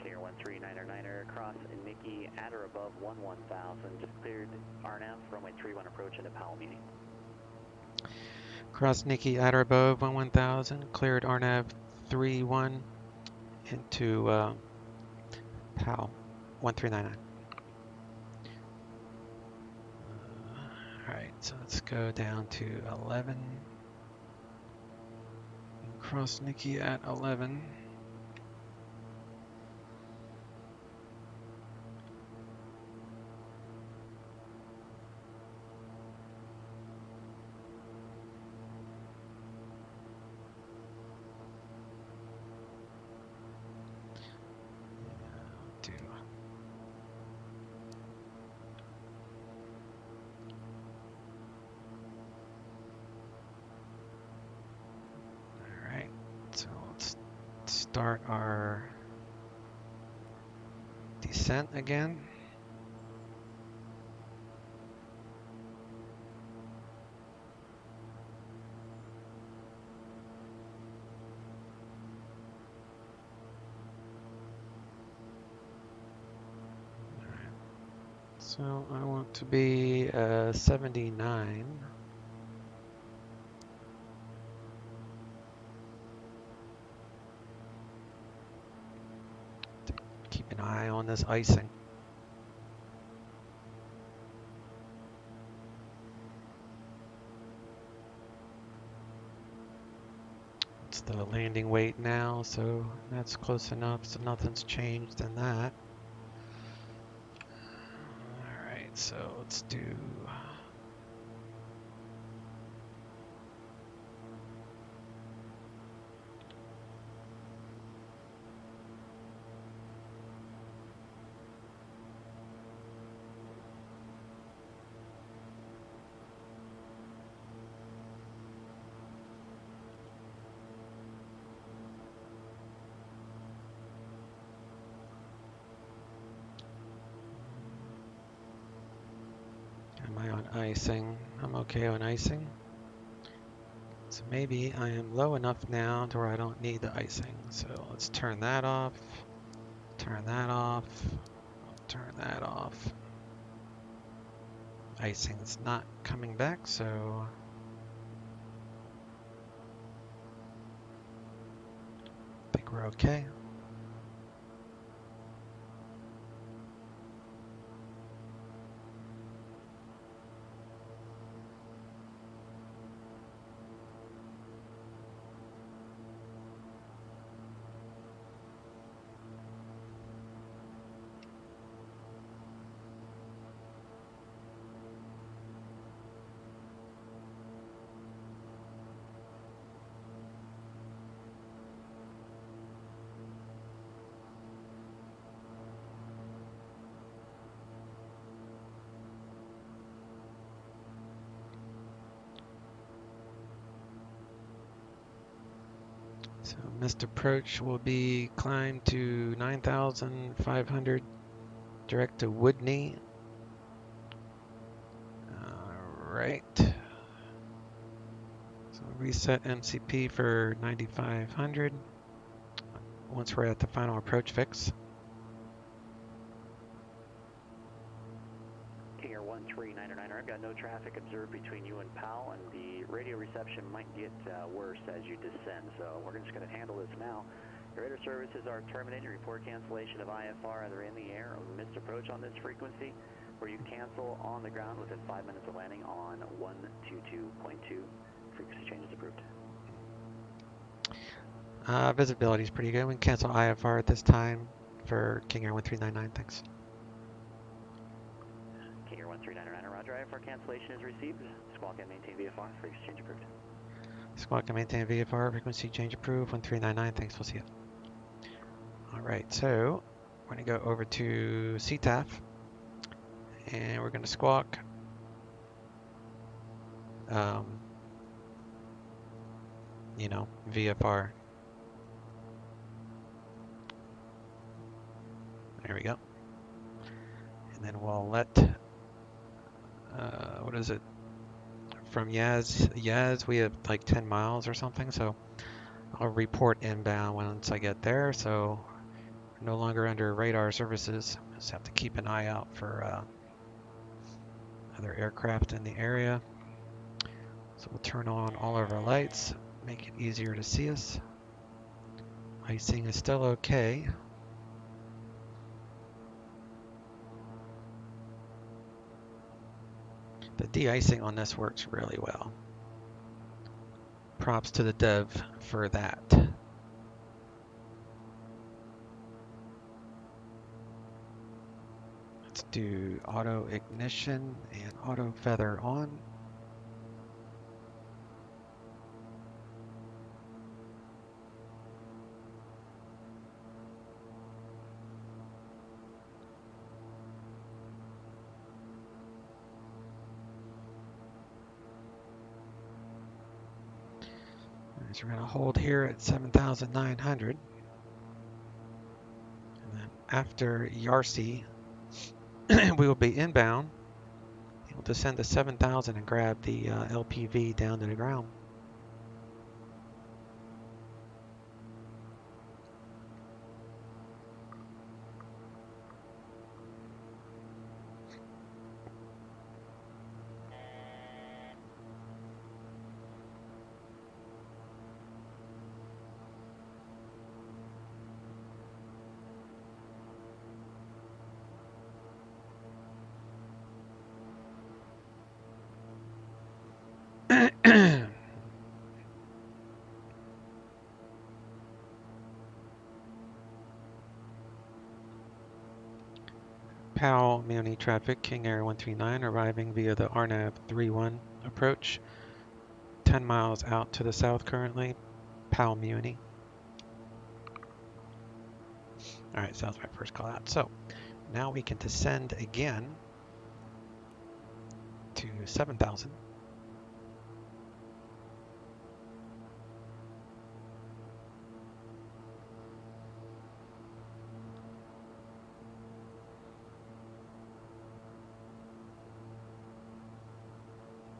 Clear 139er, cross Nikki at or above 11,000, just cleared RNAV, runway 31 approach into Powell, Muni. cross Nikki at or above 11,000, cleared RNAV 31 into Powell 1399. All right, so let's go down to 11. Cross Nikki at 11. So let's start our descent again. All right. So I want to be 79. Keep an eye on this icing. It's the landing weight now, so that's close enough, so nothing's changed in that. Alright, so let's do... Am I on icing? I'm okay on icing. So maybe I am low enough now to where I don't need the icing. So let's turn that off, turn that off, turn that off. Icing's not coming back, so I think we're okay. So missed approach will be climb to 9,500 direct to Woodney. All right. So reset MCP for 9,500 once we're at the final approach fix. King Air 139er, I've got no traffic observed between you and Powell, and the radio reception might get worse as you descend, so we're just going to handle this now. Your radar services are terminated. Report cancellation of IFR either in the air or missed approach on this frequency, where you cancel on the ground within 5 minutes of landing on 122.2. Frequency change is approved. Visibility is pretty good. We can cancel IFR at this time for King Air 1399. Thanks. King Air 1399, roger. IFR cancellation is received. Squawk and maintain VFR. Frequency change approved. Squawk and maintain VFR. Frequency change approved. 1399. Thanks. We'll see you. All right. So we're going to go over to CTAF, and we're going to squawk. You know, VFR. There we go. And then we'll let, what is it? From Yaz, we have like 10 miles or something. So I'll report inbound once I get there. So we're no longer under radar services. Just have to keep an eye out for other aircraft in the area. So we'll turn on all of our lights, make it easier to see us. Icing is still okay. The de-icing on this works really well. Props to the dev for that. Let's do auto ignition and auto feather on. So we're going to hold here at 7,900. And then after Yarsi, we will be inbound. We'll descend to 7,000 and grab the LPV down to the ground. Powell, Muni traffic, King Air 139 arriving via the RNAV 31 approach. 10 miles out to the south currently. Powell, Muni. Alright, so that was my first call out. So now we can descend again to 7,000.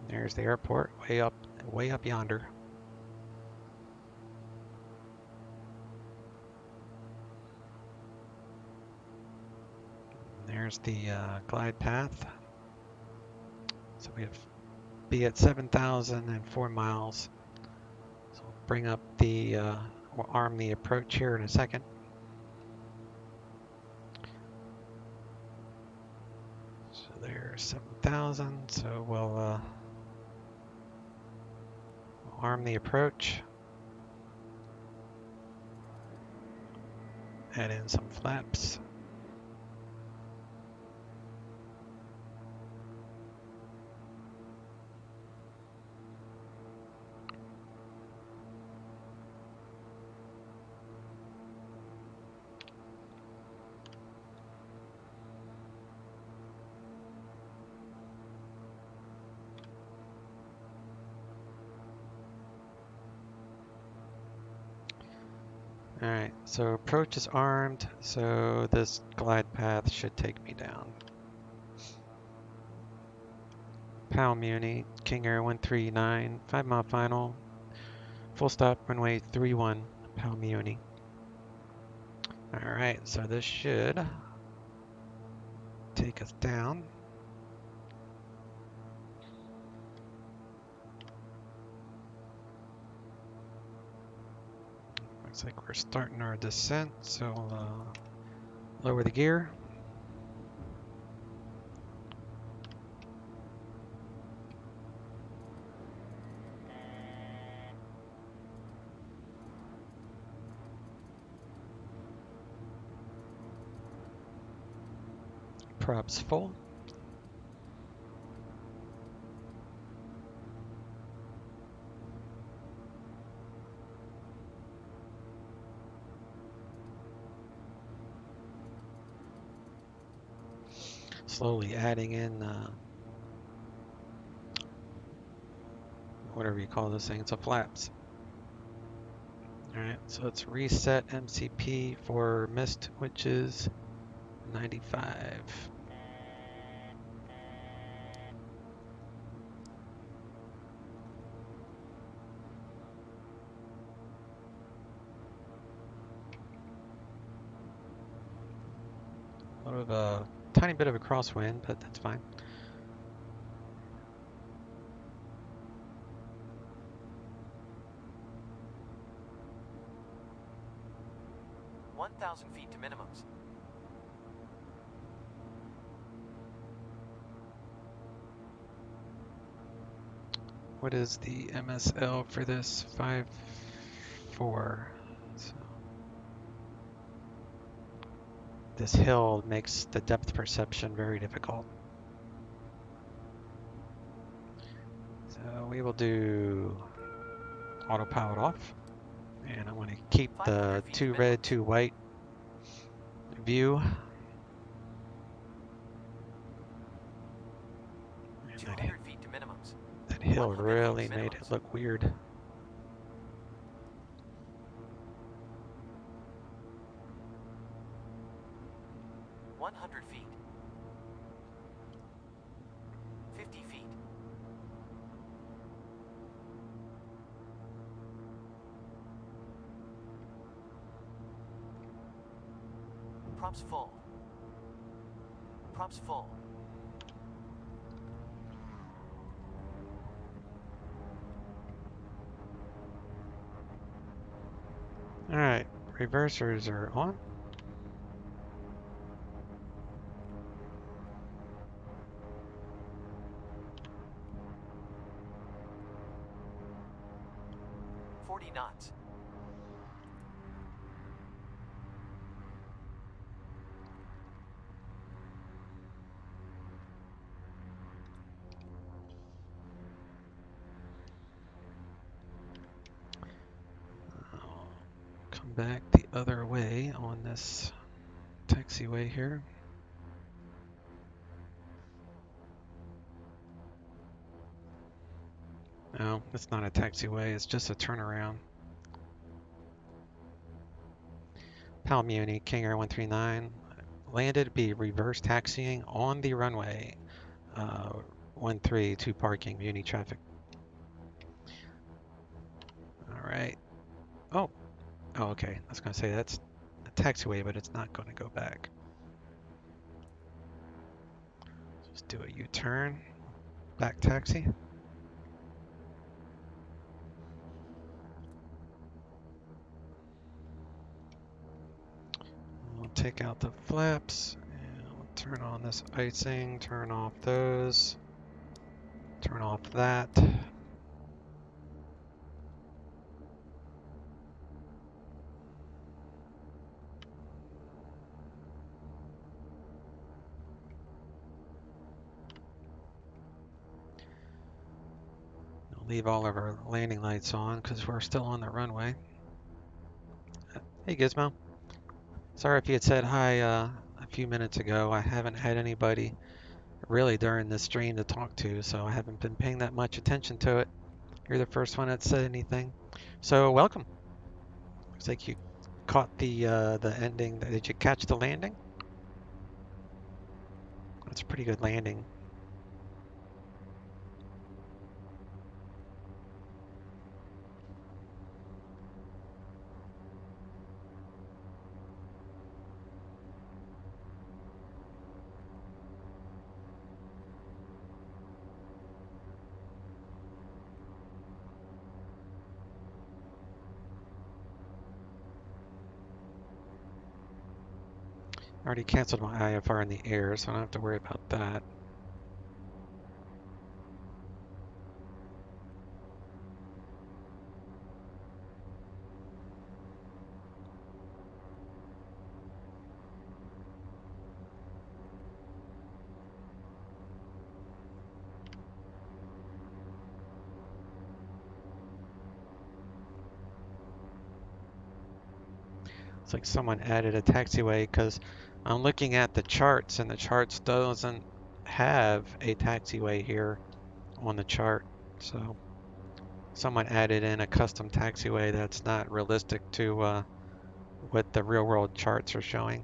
There's the airport, way up yonder. There's the glide path. So we have be at 7,004 miles. So we'll bring up the, we'll arm the approach here in a second. So there's 7,000. So we'll arm the approach. Add in some flaps. Alright, so approach is armed, so this glide path should take me down. Powell Muni, King Air 139, 5 mile final, full stop, runway 31, Powell Muni. Alright, so this should take us down. Looks like we're starting our descent, so we'll lower the gear. Props full. Slowly adding in whatever you call this thing, it's a flaps. Alright, so let's reset MCP for mist, which is 95. A little of a tiny bit of a crosswind, but that's fine. Feet to minimums. What is the MSL for this? 5.4. So this hill makes the depth perception very difficult. So we will do auto pilot off, and I want to keep the 2 red, 2 white view. And 200 feet to minimums. That hill really made it look weird. Feet. 50 feet. Props full. Props full. Alright, reversers are on. Knots. I'll come back the other way on this taxiway here. No, it's not a taxiway, it's just a turnaround. Powell Muni, King Air 139, landed, be reverse taxiing on the runway 13 to parking, Muni traffic. Alright. Oh, okay, I was going to say that's a taxiway, but it's not going to go back. Let's do a U-turn, back taxi. We'll take out the flaps and we'll turn on this icing, turn off those, turn off that. We'll leave all of our landing lights on because we're still on the runway. Hey Gizmo. Sorry if you had said hi a few minutes ago. I haven't had anybody really during this stream to talk to, so I haven't been paying that much attention to it. You're the first one that said anything. So welcome. Looks like you caught the ending. Did you catch the landing? That's a pretty good landing. I already canceled my IFR in the air, so I don't have to worry about that. It's like someone added a taxiway because I'm looking at the charts and the charts doesn't have a taxiway here on the chart. So someone added in a custom taxiway that's not realistic to what the real world charts are showing.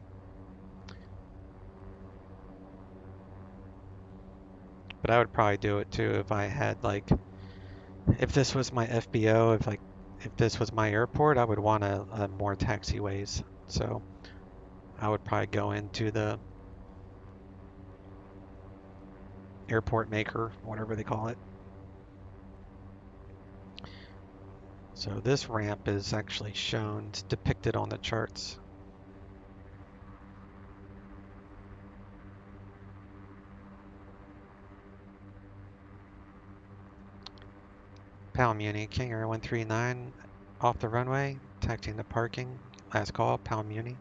But I would probably do it too if I had if this was my FBO, if this was my airport, I would want more taxiways. So I would probably go into the airport maker, whatever they call it. So this ramp is actually shown, it's depicted on the charts. Powell Muni, King Air 139 off the runway, taxiing the parking. Last call, Powell Muni.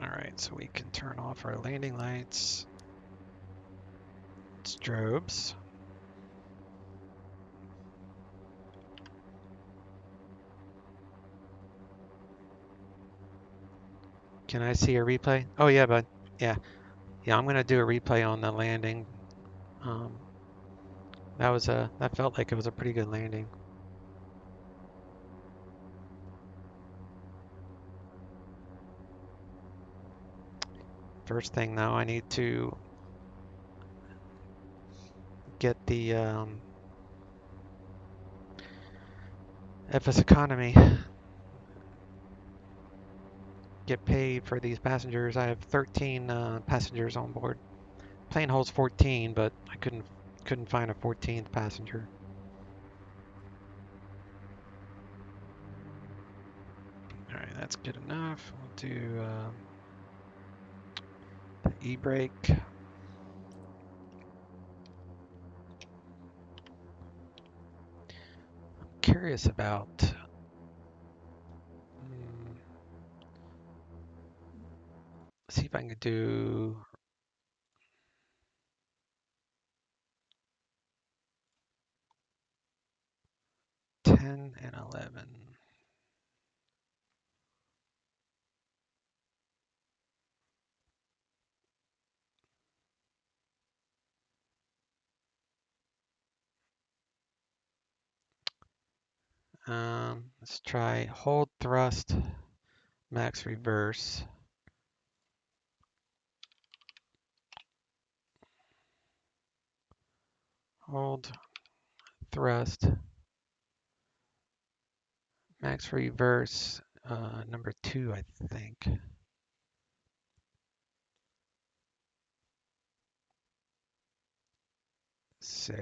Alright, so we can turn off our landing lights, strobes. Can I see a replay? Oh yeah, bud. Yeah, I'm gonna do a replay on the landing. That felt like it was a pretty good landing. First thing though, I need to get the FS economy. Get paid for these passengers. I have 13 passengers on board. Plane holds 14, but I couldn't find a 14th passenger. All right, that's good enough. We'll do the e-brake. I'm curious about see if I can do and 11. Let's try hold thrust, max reverse. Hold thrust, max reverse, number 2, I think. So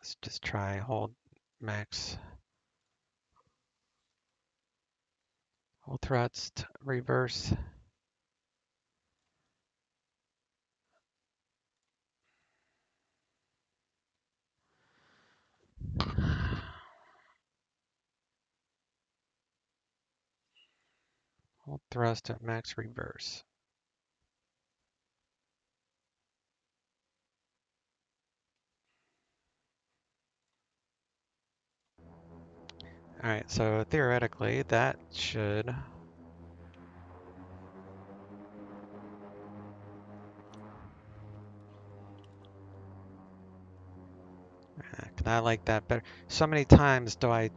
let's just try hold max. Hold thrust, reverse. Hold thrust at max reverse. All right, so theoretically that should I like that better. So many times do I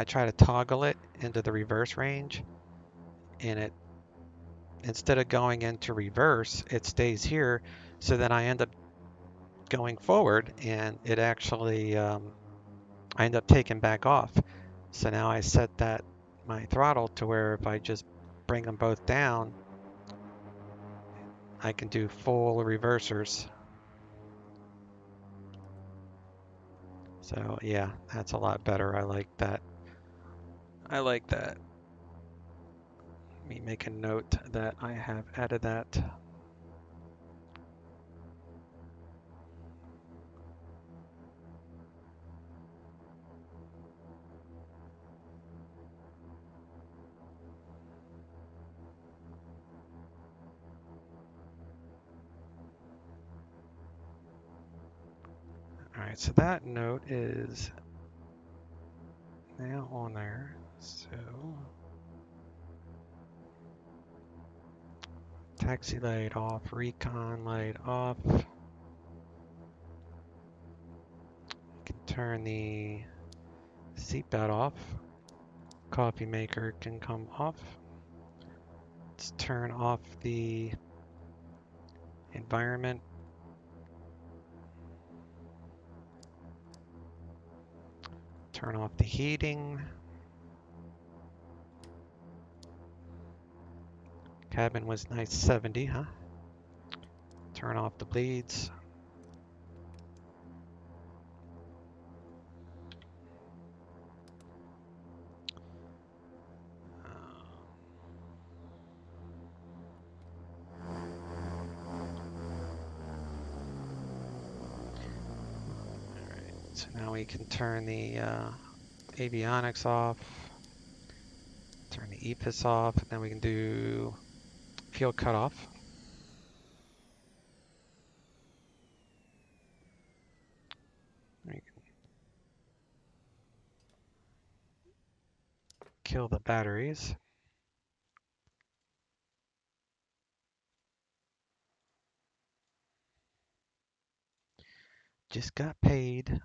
try to toggle it into the reverse range, and it instead of going into reverse, it stays here. So then I end up going forward, and it actually I end up taking back off. So now I set that my throttle to where if I just bring them both down, I can do full reversers. So yeah, that's a lot better. I like that. I like that. Let me make a note that I have added that. All right, so that note is now on there. So taxi light off, recon light off. You can turn the seatbelt off. Coffee maker can come off. Let's turn off the environment. Turn off the heating. Cabin was nice 70, huh? Turn off the bleeds. So now we can turn the avionics off, turn the EPIS off, and then we can do fuel cutoff. We can kill the batteries. Just got paid.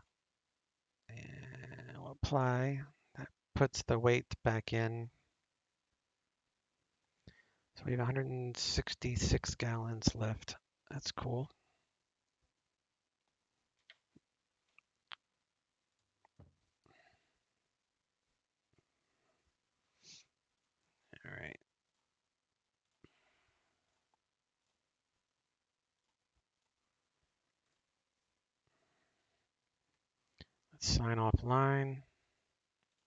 And we'll apply. That puts the weight back in. So we have 166 gallons left. That's cool. All right. Let's sign offline.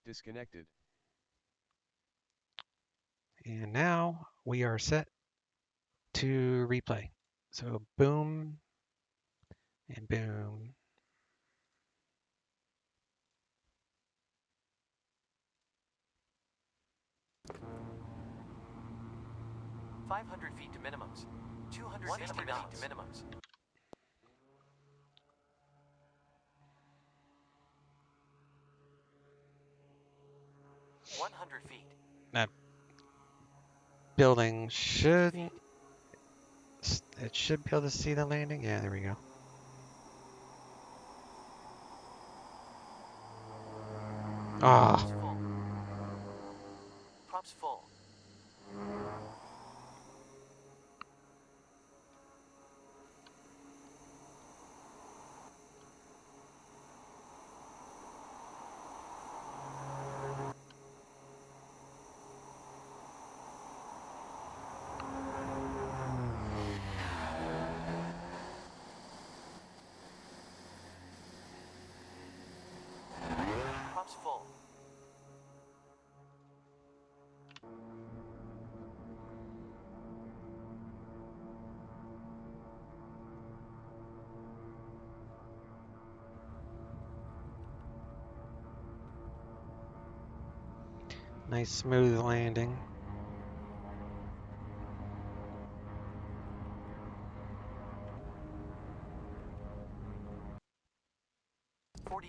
Disconnected. And now we are set to replay. So boom and boom. 500 feet to minimums. 260 knots to minimums. 100 feet. That building should, it should be able to see the landing. Yeah, there we go. Ah. Props full. Nice smooth landing.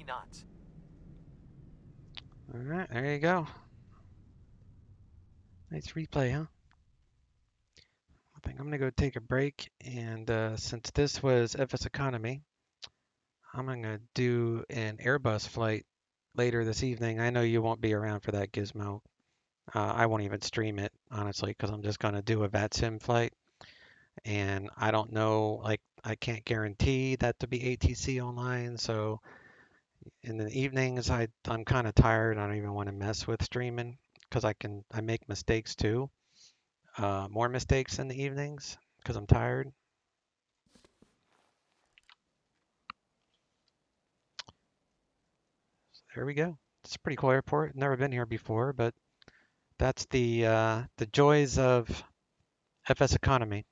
knots. All right, there you go. Nice replay, huh? I think I'm gonna go take a break, and since this was FS Economy, I'm gonna do an Airbus flight later this evening. I know you won't be around for that, Gizmo. I won't even stream it, honestly, because I'm just gonna do a VATSIM flight, and I don't know, like, I can't guarantee that to be ATC online, so in the evenings I'm kind of tired. I don't even want to mess with streaming because I make mistakes too. More mistakes in the evenings because I'm tired. So there we go. It's a pretty cool airport. Never been here before, but that's the joys of FS Economy.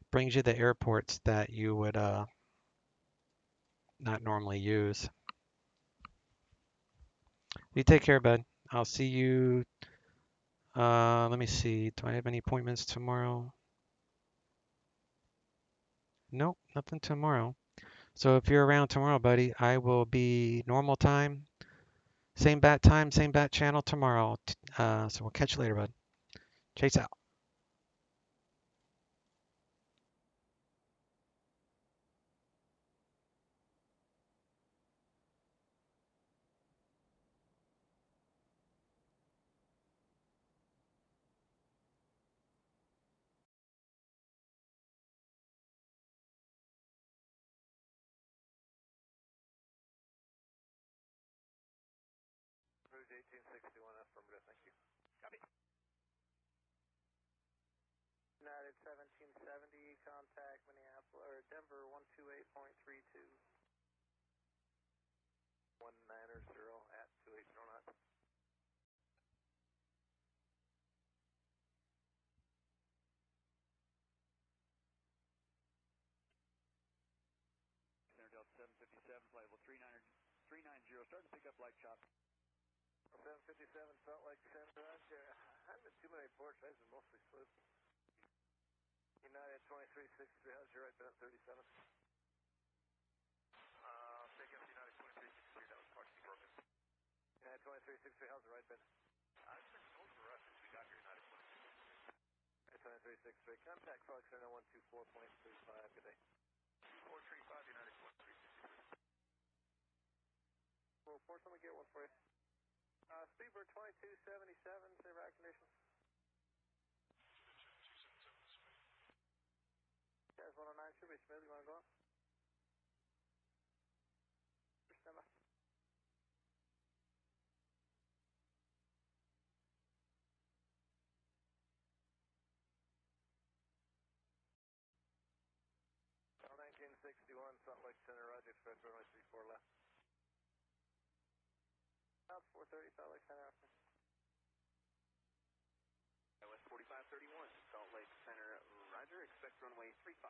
Brings you the airports that you would not normally use. You take care, bud. I'll see you. Let me see. Do I have any appointments tomorrow? Nope, nothing tomorrow. So if you're around tomorrow, buddy, I will be normal time, same bat time, same bat channel tomorrow. So we'll catch you later, bud. Chase out. Rouge 1861, affirmative, thank you. Copy. United 1770, contact Minneapolis, or Denver 128.32. 190 at 280 knots. Center Delta 757, flight level 390, starting to pick up light chop. 757, Salt Lake Center, Roger. I haven't been too many ports, I've been mostly smooth. United 2363, how's your right been at 37? Take up United 2363, that was partially broken. United 2363, how's the right been? It's been slow for us since we got here, United 2363. United 2363, contact Salt Lake Center 124.35, good day. 435, United 2363. Well, force, let me get one for you. Speedbird 2277, say ride conditions. Guys, 109 should be smooth. You want to go up? Stand by. Well, 1961, Salt Lake Center, Roger, express runway 34 left. South 430, Salt Lake Center. West 4531, Salt Lake Center, Roger, expect runway 35.